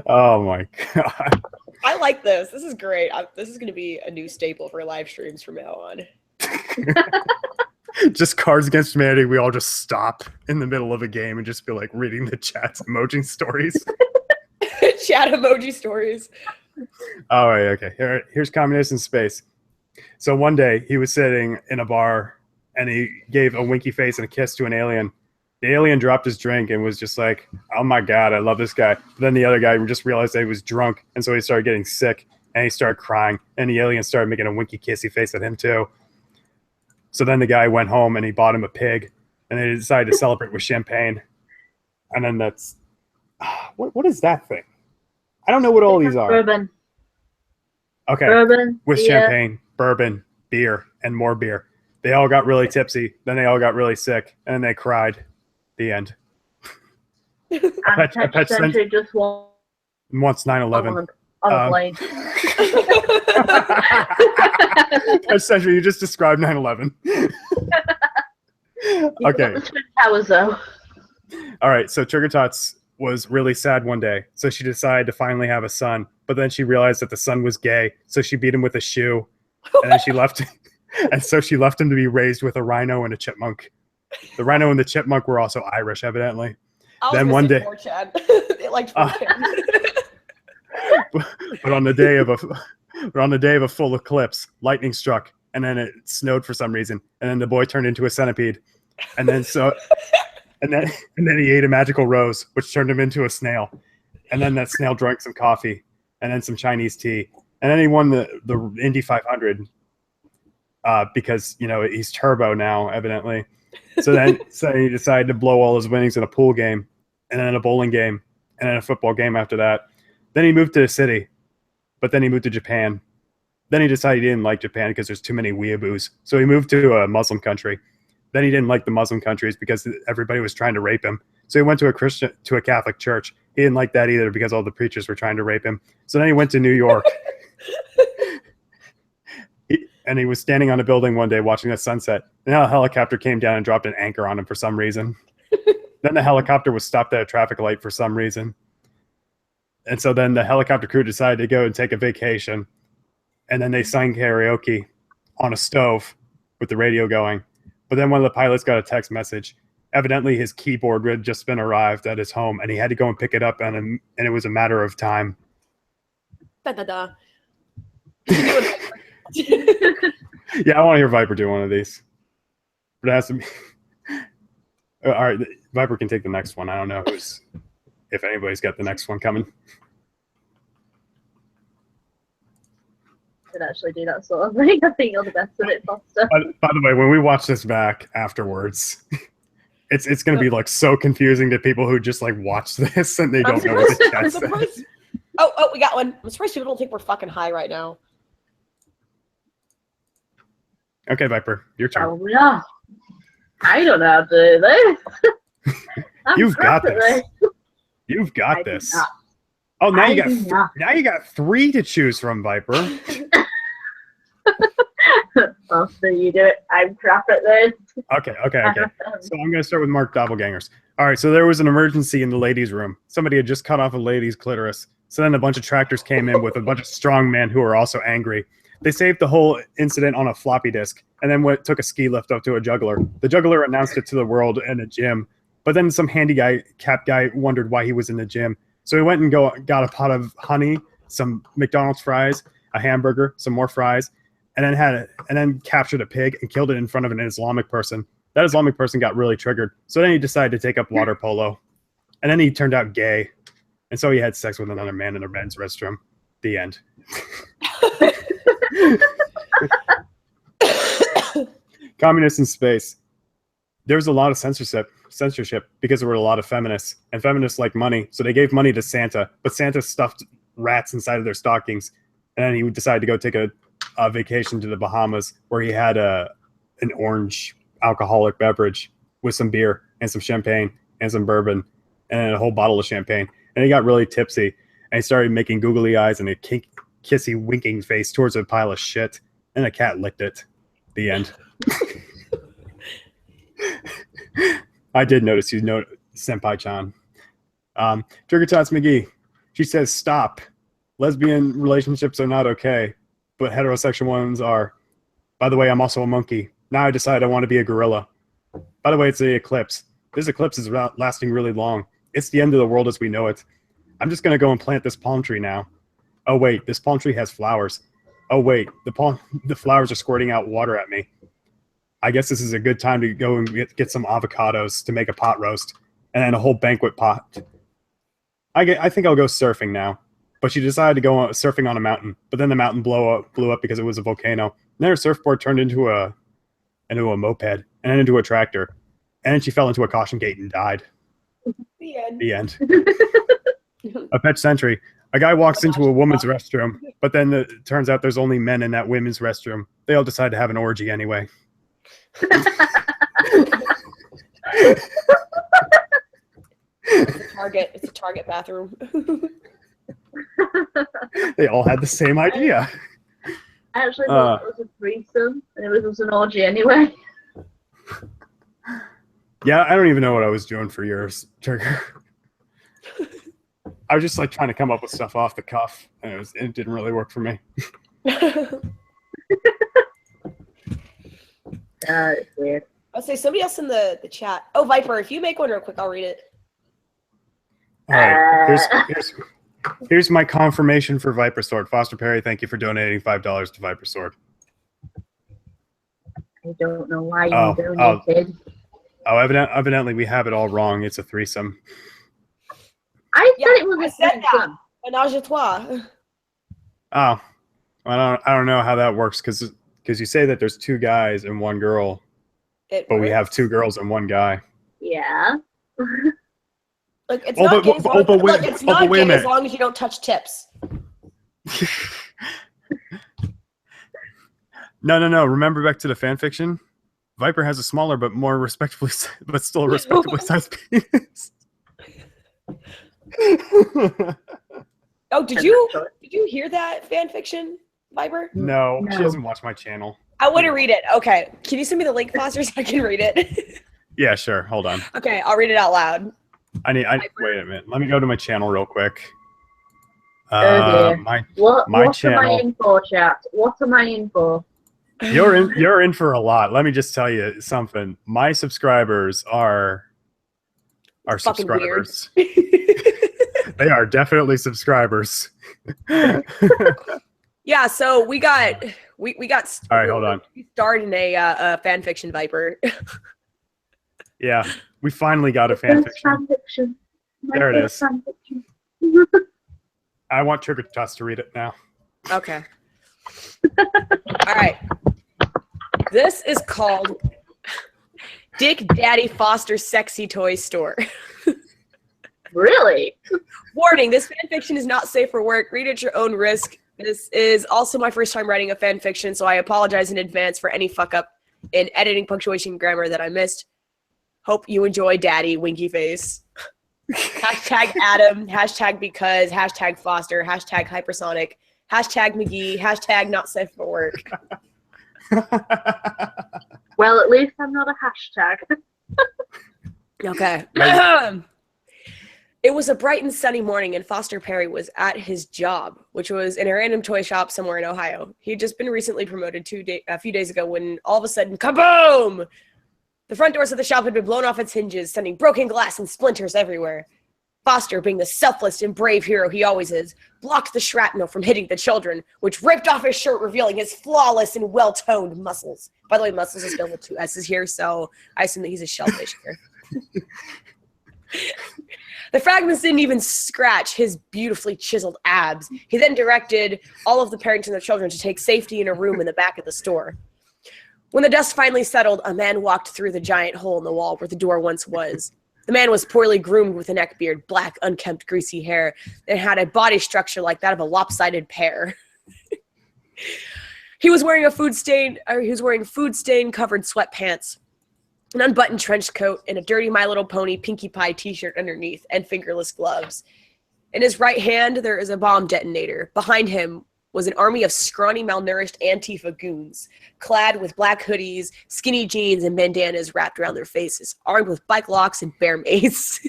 Oh my God. I like this. This is great. This is going to be a new staple for live streams from now on. Just Cards Against Humanity. We all just stop in the middle of a game and just be like reading the chat's emoji stories. Chat emoji stories. All right, okay. Here's Communist in Space. So one day he was sitting in a bar and he gave a winky face and a kiss to an alien. The alien dropped his drink and was just like, "Oh my God, I love this guy." But then the other guy just realized that he was drunk, and so he started getting sick and he started crying, and the alien started making a winky kissy face at him too. So then the guy went home and he bought him a pig, and they decided to celebrate with champagne. And then that's what is that thing? I don't know what all these are. Bourbon. Okay. Bourbon. With beer. champagne, bourbon, beer, and more beer. They all got really tipsy. Then they all got really sick, and then they cried. The end. And Pet Century just wants Once 9/11. on a plane. Pet Century, you just described 9/11. Okay. The Twin Towers, though. All right. So Trigger Tots was really sad one day, so she decided to finally have a son. But then she realized that the son was gay, so she beat him with a shoe, and then she left. And so she left him to be raised with a rhino and a chipmunk. The rhino and the chipmunk were also Irish, evidently. Then one day, 4chan. They liked 4chan. but on the day of a full eclipse, lightning struck, and then it snowed for some reason, and then the boy turned into a centipede, and then he ate a magical rose, which turned him into a snail, and then that snail drank some coffee, and then some Chinese tea, and then he won the Indy 500 because he's turbo now, evidently. So he decided to blow all his winnings in a pool game, and then a bowling game, and then a football game after that. Then he moved to the city, but then he moved to Japan. Then he decided he didn't like Japan because there's too many weeaboos. So he moved to a Muslim country. Then he didn't like the Muslim countries because everybody was trying to rape him. So he went to a Catholic church. He didn't like that either because all the preachers were trying to rape him. So then he went to New York. And he was standing on a building one day watching the sunset. And a helicopter came down and dropped an anchor on him for some reason. Then the helicopter was stopped at a traffic light for some reason. And so then the helicopter crew decided to go and take a vacation. And then they sang karaoke on a stove with the radio going. But then one of the pilots got a text message. Evidently his keyboard had just been arrived at his home, and he had to go and pick it up, and it was a matter of time. Da-da-da. Yeah, I want to hear Viper do one of these. But it has to be. All right, Viper can take the next one. I don't know if anybody's got the next one coming. Could actually do that sort of thing. I think you're the best at it, Foster. By the way, when we watch this back afterwards, it's going to be like so confusing to people who just like watch this and they don't know what the chat says. Oh, we got one. I'm surprised people don't think we're fucking high right now. Okay, Viper, your turn. Oh, no. I don't know how to do this. You've got this. You've got this. Oh, now you I do got now you got 3 to choose from, Viper. Oh, so you do it. I'm crap at this. Okay. So I'm gonna start with Mark Doppelgangers. All right, so there was an emergency in the ladies' room. Somebody had just cut off a lady's clitoris. So then a bunch of tractors came in with a bunch of strong men who were also angry. They saved the whole incident on a floppy disk and then took a ski lift up to a juggler. The juggler announced it to the world in a gym, but then some handicapped guy wondered why he was in the gym. So he went and got a pot of honey, some McDonald's fries, a hamburger, some more fries, and then captured a pig and killed it in front of an Islamic person. That Islamic person got really triggered. So then he decided to take up water polo. And then he turned out gay. And so he had sex with another man in a men's restroom. The end. Communists in space. There was a lot of censorship because there were a lot of feminists. And feminists like money. So they gave money to Santa. But Santa stuffed rats inside of their stockings. And then he decided to go take a vacation to the Bahamas where he had an orange alcoholic beverage with some beer and some champagne and some bourbon and a whole bottle of champagne. And he got really tipsy and he started making googly eyes and a kissy winking face towards a pile of shit. And a cat licked it. The end. I did notice you know Senpai-chan. Trigger Tots McGee. She says, stop. Lesbian relationships are not okay, but heterosexual ones are. By the way, I'm also a monkey. Now I decide I want to be a gorilla. By the way, it's the eclipse. This eclipse is lasting really long. It's the end of the world as we know it. I'm just going to go and plant this palm tree now. Oh, wait, this palm tree has flowers. Oh, wait, the flowers are squirting out water at me. I guess this is a good time to go and get some avocados to make a pot roast and then a whole banquet pot. I think I'll go surfing now. But she decided to go surfing on a mountain. But then the mountain blew up because it was a volcano. And then her surfboard turned into a moped and then into a tractor. And then she fell into a caution gate and died. The end. A pet sentry. A guy walks into a woman's restroom, but then it turns out there's only men in that women's restroom. They all decide to have an orgy anyway. It's a Target bathroom. They all had the same idea. I actually thought it was a threesome, and it was an orgy anyway. Yeah, I don't even know what I was doing for yours, Trigger. I was just like trying to come up with stuff off the cuff, and it didn't really work for me. It's weird. I'll say somebody else in the chat. Oh, Viper, if you make one real quick, I'll read it. All right, here's my confirmation for Viper Sword. Foster Perry, thank you for donating $5 to Viper Sword. I don't know why you donated. Evidently we have it all wrong. It's a threesome. I said it was a threesome. Menage a trois. Oh, I don't know how that works because you say that there's 2 guys and 1 girl, but we have 2 girls and 1 guy. Yeah. Look, it's not gay as long as you don't touch tips. No. Remember back to the fan fiction? Viper has a smaller but still a respectably sized penis. Oh, did you hear that fan fiction, Viper? No, she doesn't watch my channel. I want to read it. Okay, can you send me the link, Foster, so I can read it? Yeah, sure. Hold on. Okay, I'll read it out loud. Wait a minute. Let me go to my channel real quick. What channel. am I in for, chat? What am I in for? You're in for a lot. Let me just tell you something. My subscribers are subscribers. They are definitely subscribers. Yeah, so we got all right, hold on. We starred in a fan fiction, Viper. Yeah, we finally got a fan fiction. There it is. I want Trigger Tots to read it now. Okay. All right. This is called Dick Daddy Foster Sexy Toy Store. Really? Warning, this fan fiction is not safe for work. Read at your own risk. This is also my first time writing a fan fiction, so I apologize in advance for any fuck up in editing, punctuation, grammar that I missed. Hope you enjoy, Daddy, winky face. Hashtag Adam, hashtag because, hashtag Foster, hashtag hypersonic, hashtag McGee, hashtag not safe for work. Well, at least I'm not a hashtag. Okay. It was a bright and sunny morning, and Foster Perry was at his job, which was in a random toy shop somewhere in Ohio. He had just been recently promoted a few days ago when all of a sudden, kaboom! The front doors of the shop had been blown off its hinges, sending broken glass and splinters everywhere. Foster, being the selfless and brave hero he always is, blocked the shrapnel from hitting the children, which ripped off his shirt, revealing his flawless and well-toned muscles. By the way, muscles is spelled with 2 S's here, so I assume that he's a shellfish here. The fragments didn't even scratch his beautifully chiseled abs. He then directed all of the parents and their children to take safety in a room in the back of the store. When the dust finally settled, a man walked through the giant hole in the wall where the door once was. The man was poorly groomed with a neckbeard, black, unkempt, greasy hair, and had a body structure like that of a lopsided pear. He was wearing food-stain covered sweatpants, an unbuttoned trench coat, and a dirty My Little Pony Pinkie Pie t-shirt underneath, and fingerless gloves. In his right hand, there is a bomb detonator. Behind him was an army of scrawny, malnourished Antifa goons, clad with black hoodies, skinny jeans, and bandanas wrapped around their faces, armed with bike locks and bear mace.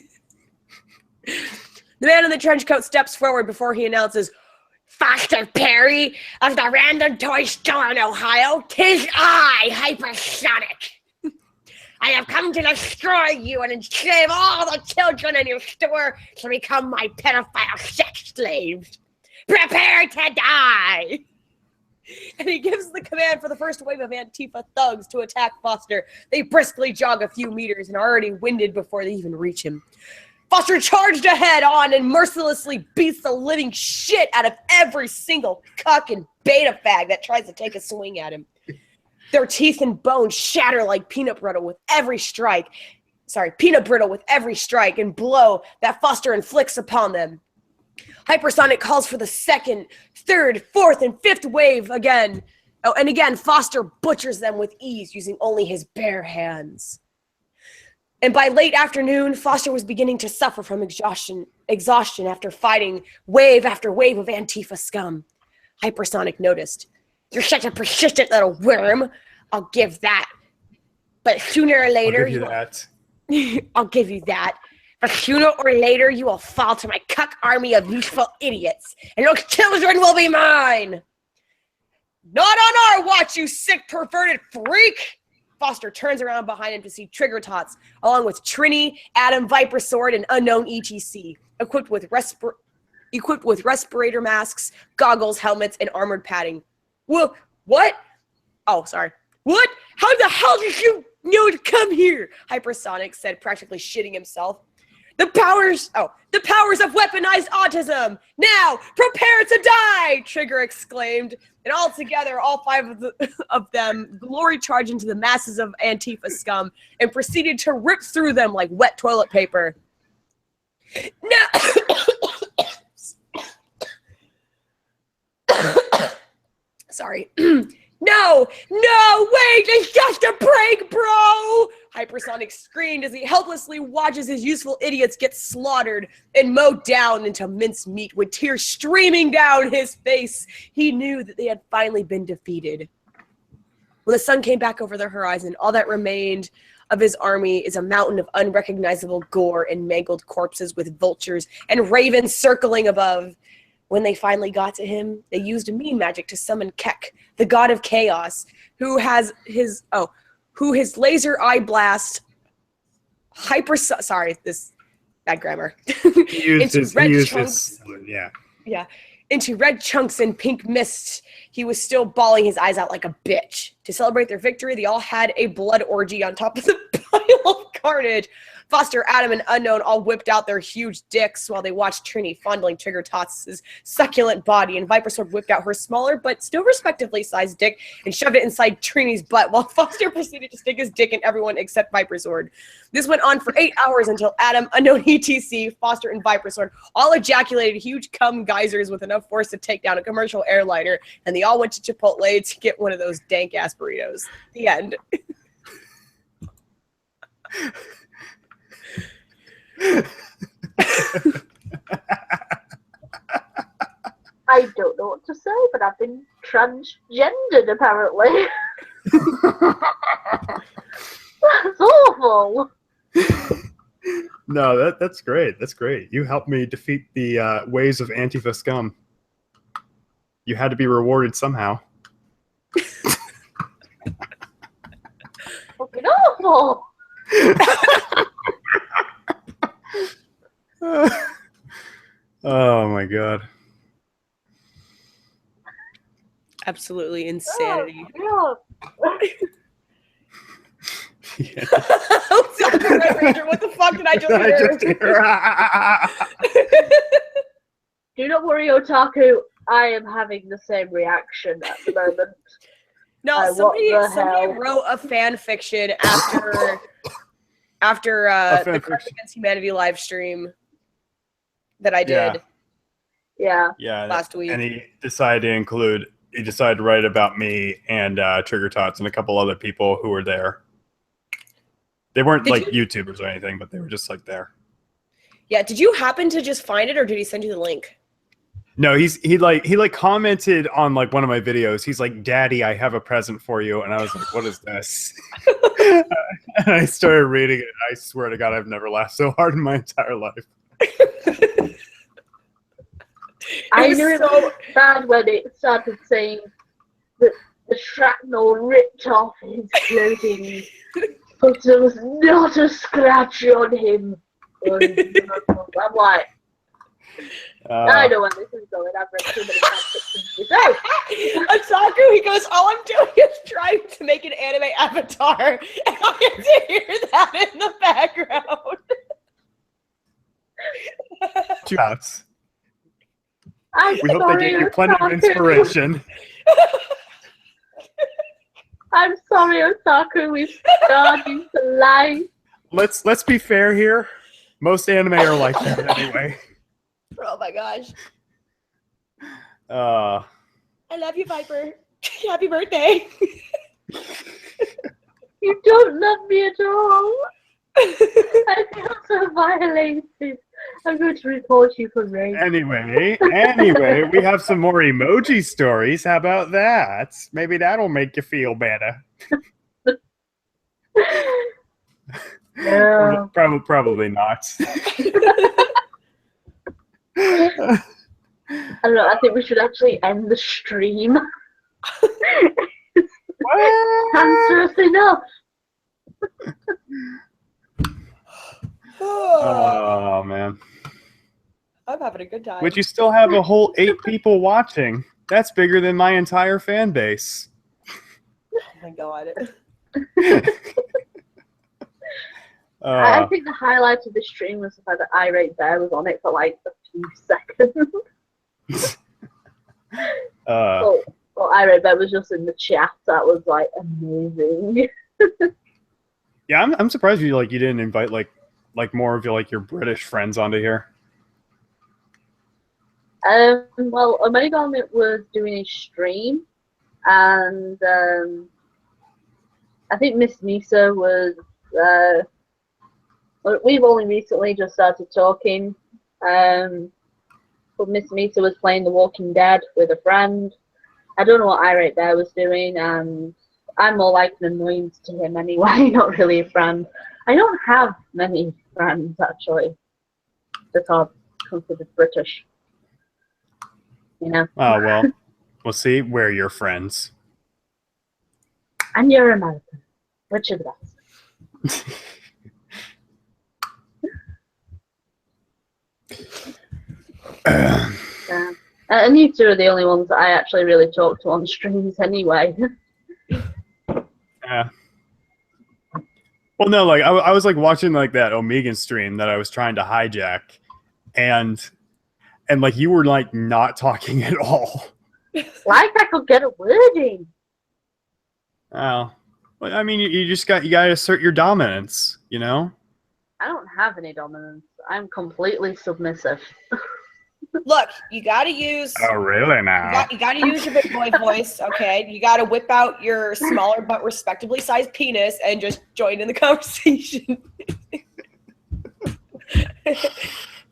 The man in the trench coat steps forward before he announces, "Foster Perry of the Random Toy Store in Ohio, 'tis I, Hypersonic. I have come to destroy you and enslave all the children in your store to become my pedophile sex slaves. Prepare to die!" And he gives the command for the first wave of Antifa thugs to attack Foster. They briskly jog a few meters and are already winded before they even reach him. Foster charged ahead on and mercilessly beats the living shit out of every single cuck and beta fag that tries to take a swing at him. Their teeth and bones shatter like peanut brittle with every strike and blow that Foster inflicts upon them. Hypersonic calls for the second, third, fourth, and fifth wave again. Oh, and again, Foster butchers them with ease using only his bare hands. And by late afternoon, Foster was beginning to suffer from exhaustion after fighting wave after wave of Antifa scum. Hypersonic noticed. "You're such a persistent little worm. I'll give that. But sooner or later, I'll give you that. But sooner or later, you will fall to my cuck army of useful idiots, and those children will be mine." "Not on our watch, you sick, perverted freak!" Foster turns around behind him to see Trigger Tots, along with Trini, Adam, Viper Sword, and unknown ETC, equipped with respirator masks, goggles, helmets, and armored padding. "What? Oh, sorry. What? How the hell did you know to come here?" Hypersonic said, practically shitting himself. The powers of weaponized autism! Now, prepare to die!" Trigger exclaimed. And all together, all 5 of them glory charged into the masses of Antifa scum and proceeded to rip through them like wet toilet paper. No! Sorry. No, wait, it's just a prank, bro! Hypersonic screamed as he helplessly watches his useful idiots get slaughtered and mowed down into mincemeat with tears streaming down his face. He knew that they had finally been defeated. When the sun came back over the horizon, all that remained of his army is a mountain of unrecognizable gore and mangled corpses with vultures and ravens circling above. When they finally got to him, they used mean magic to summon Kek, the god of chaos, who his laser eye blast this bad grammar. Into red chunks and pink mist. He was still bawling his eyes out like a bitch. To celebrate their victory, they all had a blood orgy on top of the pile of carnage. Foster, Adam, and Unknown all whipped out their huge dicks while they watched Trini fondling Trigger Tots' succulent body, and Viper Sword whipped out her smaller but still respectively sized dick and shoved it inside Trini's butt while Foster proceeded to stick his dick in everyone except Viper Sword. This went on for 8 hours until Adam, Unknown ETC, Foster, and Viper Sword all ejaculated huge cum geysers with enough force to take down a commercial airliner, and they all went to Chipotle to get one of those dank-ass burritos. The end. I don't know what to say, but I've been transgendered apparently. That's awful. No, that's great. That's great. You helped me defeat the ways of Antifa scum. You had to be rewarded somehow. Fucking awful. Oh my god. Absolutely insanity. Oh, Yeah. Ranger, what the fuck did I just hear? do not worry, Otaku. I am having the same reaction at the moment. No, somebody hell? wrote a fan fiction after the Crimes Against Humanity live stream that I did. Yeah. Last week. And he decided to write about me and Trigger Tots and a couple other people who were there. They weren't YouTubers or anything, but they were just like there. Yeah, did you happen to just find it, or did he send you the link? No, he commented on like one of my videos. He's like, "Daddy, I have a present for you," and I was like, "What is this?" And I started reading it. I swear to God, I've never laughed so hard in my entire life. I knew it was bad when it started saying that the shrapnel ripped off his clothing, but there was not a scratch on him. I'm like, I know where this is going. I've read too many fanfics. Otaku, he goes, all I'm doing is trying to make an anime avatar, and I get to hear that in the background. Shots. We hope they gave you plenty of inspiration. I'm sorry, Otaku. We've scarred you for life. Let's be fair here. Most anime are like that anyway. Oh my gosh. I love you, Viper. Happy birthday. You don't love me at all. I feel so violated. I'm going to report you for rape. Anyway, we have some more emoji stories. How about that? Maybe that'll make you feel better. Yeah. Probably not. I don't know. I think we should actually end the stream. Cancerous enough. Oh man. I'm having a good time. But you still have a whole 8 people watching. That's bigger than my entire fan base. Oh my god. I think the highlight of the stream was the fact that Irate Bear was on it for like a few seconds. Well, Irate Bear was just in the chat. That was like amazing. Yeah, I'm surprised you didn't invite like more of your British friends onto here. Well, Omegon was doing a stream, and I think Miss Misa was. We've only recently just started talking. But Miss Misa was playing The Walking Dead with a friend. I don't know what Irate Bear was doing, and I'm more like an annoyance to him anyway, not really a friend. I don't have many friends actually that are considered British. You know. Oh well, we'll see. We're your friends. And you're American. Which are the best? And you two are the only ones that I actually really talk to on streams anyway. Yeah. Well, no, like I was like watching like that Omegan stream that I was trying to hijack, and like you were like not talking at all. Like I could get a word in. Oh, well, I mean, you gotta assert your dominance, you know. I don't have any dominance. I'm completely submissive. Look, you gotta use. Oh, really? Now You gotta use your big boy voice, okay? You gotta whip out your smaller but respectably sized penis and just join in the conversation.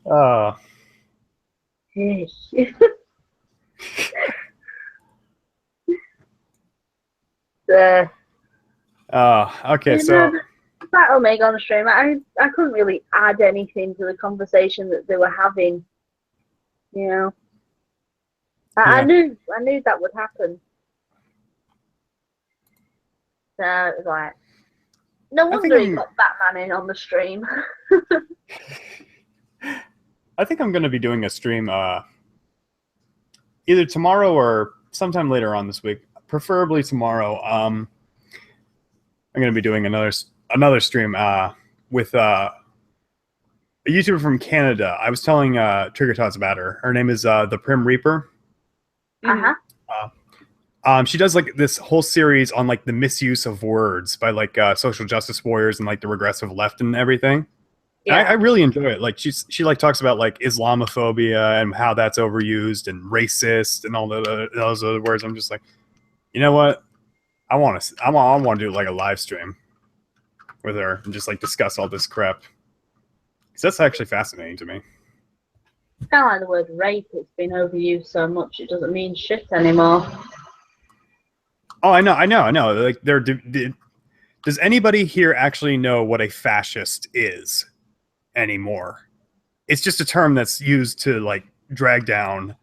Okay, so That Omega on the stream, I couldn't really add anything to the conversation that they were having. You know, I knew that would happen. So it was like, no wonder he got Batman in on the stream. I think I'm going to be doing a stream either tomorrow or sometime later on this week. Preferably tomorrow. I'm going to be doing another stream with a YouTuber from Canada. I was telling Trigger Tots about her. Her name is the Prim Reaper. She does like this whole series on like the misuse of words by like social justice warriors and like the regressive left and everything. Yeah. I really enjoy it. Like she like talks about like Islamophobia and how that's overused and racist and all those other words. I'm just like, you know what? I want to do like a live stream with her and just like discuss all this crap. Because that's actually fascinating to me. It's kind of like the word rape. It's been overused so much it doesn't mean shit anymore. Oh, I know. Like, does anybody here actually know what a fascist is anymore? It's just a term that's used to like drag down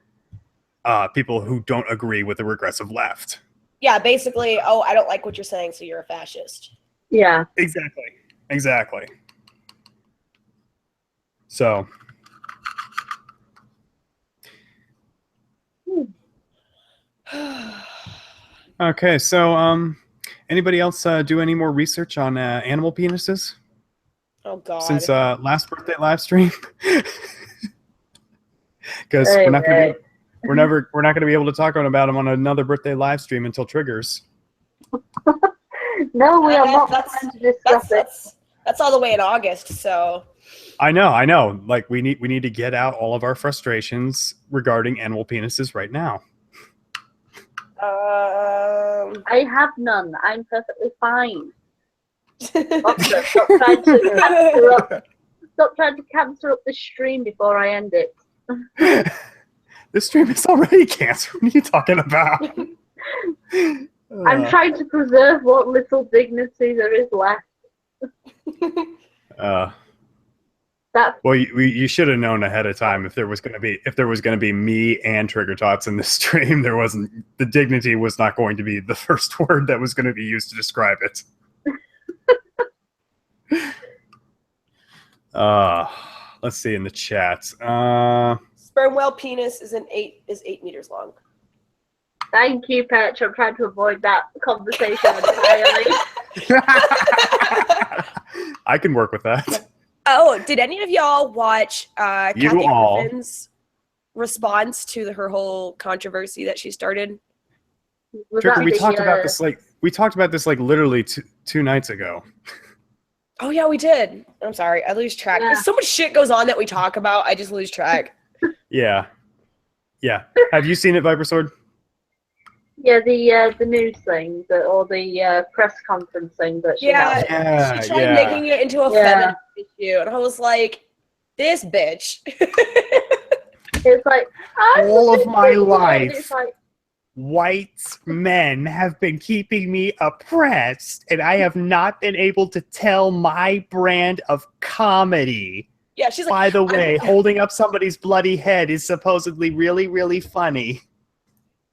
people who don't agree with the regressive left. Yeah, basically, oh, I don't like what you're saying, so you're a fascist. Yeah. Exactly. So. Okay, so anybody else do any more research on animal penises? Oh God! Since last birthday live stream, because we're not going to be able to talk about them on another birthday live stream until triggers. No, we are not trying to discuss it. That's all the way in August, so. I know. Like we need to get out all of our frustrations regarding animal penises right now. I have none. I'm perfectly fine. Stop trying to cancer up the stream before I end it. This stream is already cancer. What are you talking about? I'm trying to preserve what little dignity there is left. Well, you should have known ahead of time if there was going to be me and Trigger Tots in this stream. The dignity was not going to be the first word that was going to be used to describe it. Let's see in the chat. Sperm whale penis is 8 meters long. Thank you, Petra. I'm trying to avoid that conversation entirely. I can work with that. Oh, did any of y'all watch Kathy Griffin's response to her whole controversy that she started? Tricker, we talked about this like literally two nights ago. Oh yeah, we did. I'm sorry, I lose track. Yeah. There's so much shit goes on that we talk about, I just lose track. Yeah. Have you seen it, Viper Sword? Yeah, the news thing, or the press conference thing that she had. She tried making it into a feminist issue, and I was like, this bitch. It's like, all of my life, white men have been keeping me oppressed, and I have not been able to tell my brand of comedy. Yeah, she's like, by the way, holding up somebody's bloody head is supposedly really, really funny.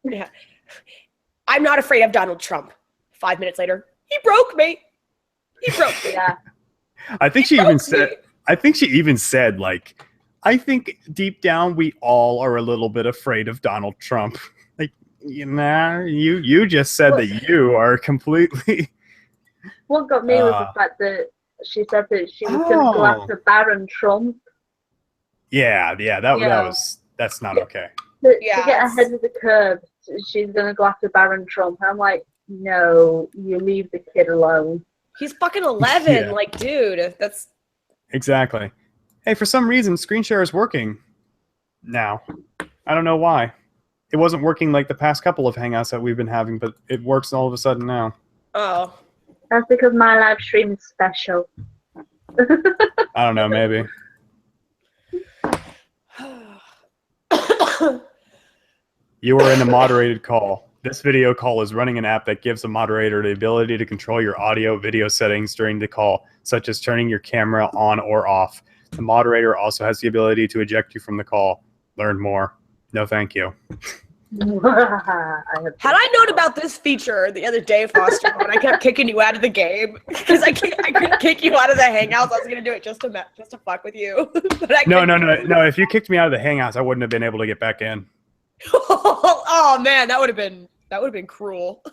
Yeah. I'm not afraid of Donald Trump. 5 minutes later, he broke me. Yeah. I think she even said, like, I think deep down we all are a little bit afraid of Donald Trump. Like, you just said that you are completely. What got me was the fact that she said that she was going to go after Baron Trump. That's not okay. To get ahead of the curve, she's going to go after Baron Trump. I'm like, no, you leave the kid alone. He's fucking 11. Yeah. Like, dude, that's... Exactly. Hey, for some reason, screen share is working now. I don't know why. It wasn't working like the past couple of Hangouts that we've been having, but it works all of a sudden now. Oh. That's because my live stream is special. I don't know, maybe. You are in a moderated call. This video call is running an app that gives a moderator the ability to control your audio video settings during the call, such as turning your camera on or off. The moderator also has the ability to eject you from the call. Learn more. No, thank you. Had I known about this feature the other day, Foster, when I kept kicking you out of the game, because I couldn't kick you out of the Hangouts, I was gonna do it just to fuck with you. But No. If you kicked me out of the Hangouts, I wouldn't have been able to get back in. Oh man, that would have been cruel.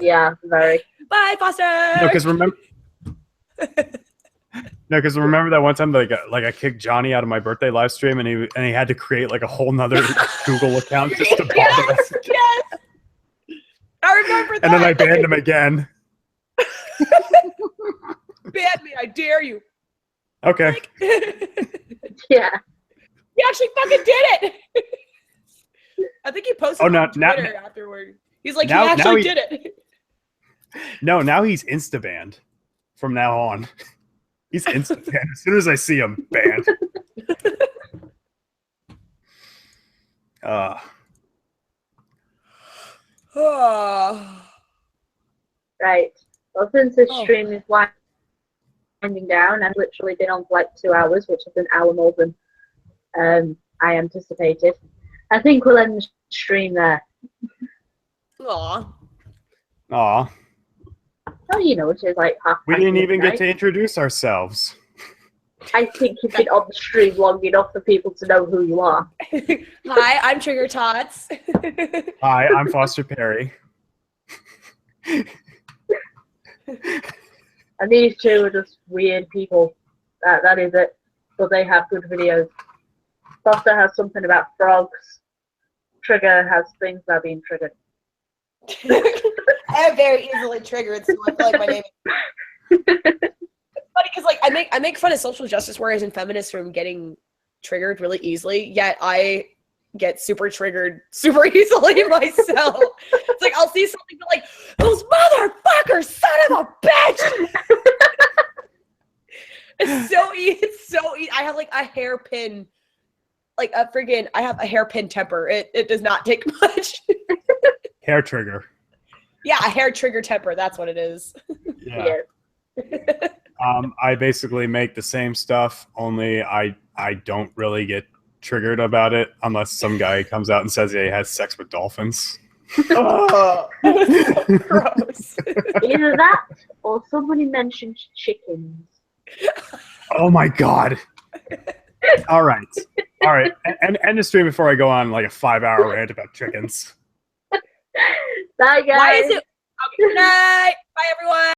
Yeah, very. Bye, Foster. No, because remember that one time like I kicked Johnny out of my birthday live stream and he had to create like a whole nother Google account just to bother us. Yes. I remember that. And then I banned him again. Ban me, I dare you. Okay. Like, Yeah. he actually fucking did it. I think he posted on Twitter afterward. He's like, he actually did it. No, now he's insta-banned from now on. He's insta-banned. As soon as I see him, banned. Right. Well, since this stream is winding down, I've literally been on for like 2 hours, which is an hour more than I anticipated. I think we'll end the stream there. Aw. Oh, you know, which is like half. We didn't even get to introduce ourselves. I think you've been on the stream long enough for people to know who you are. Hi, I'm Trigger Tots. Hi, I'm Foster Perry. And these two are just weird people. That is it. But they have good videos. Foster has something about frogs. Trigger has things about being triggered. I am very easily triggered, so I feel like my name is... It's funny because like I make fun of social justice warriors and feminists from getting triggered really easily, yet I get super triggered super easily myself. It's like I'll see something like, those motherfuckers, son of a bitch! It's so easy. I have like a hairpin, like a friggin', I have a hairpin temper. It does not take much. Hair trigger. Yeah, a hair trigger temper. That's what it is. Yeah. I basically make the same stuff, only I don't really get triggered about it unless some guy comes out and says he has sex with dolphins. Oh, gross. Either that or somebody mentioned chickens. Oh my god. All right. And end the stream before I go on like a 5-hour rant about chickens. Bye, guys. Why is it? Okay, good night. Bye, everyone.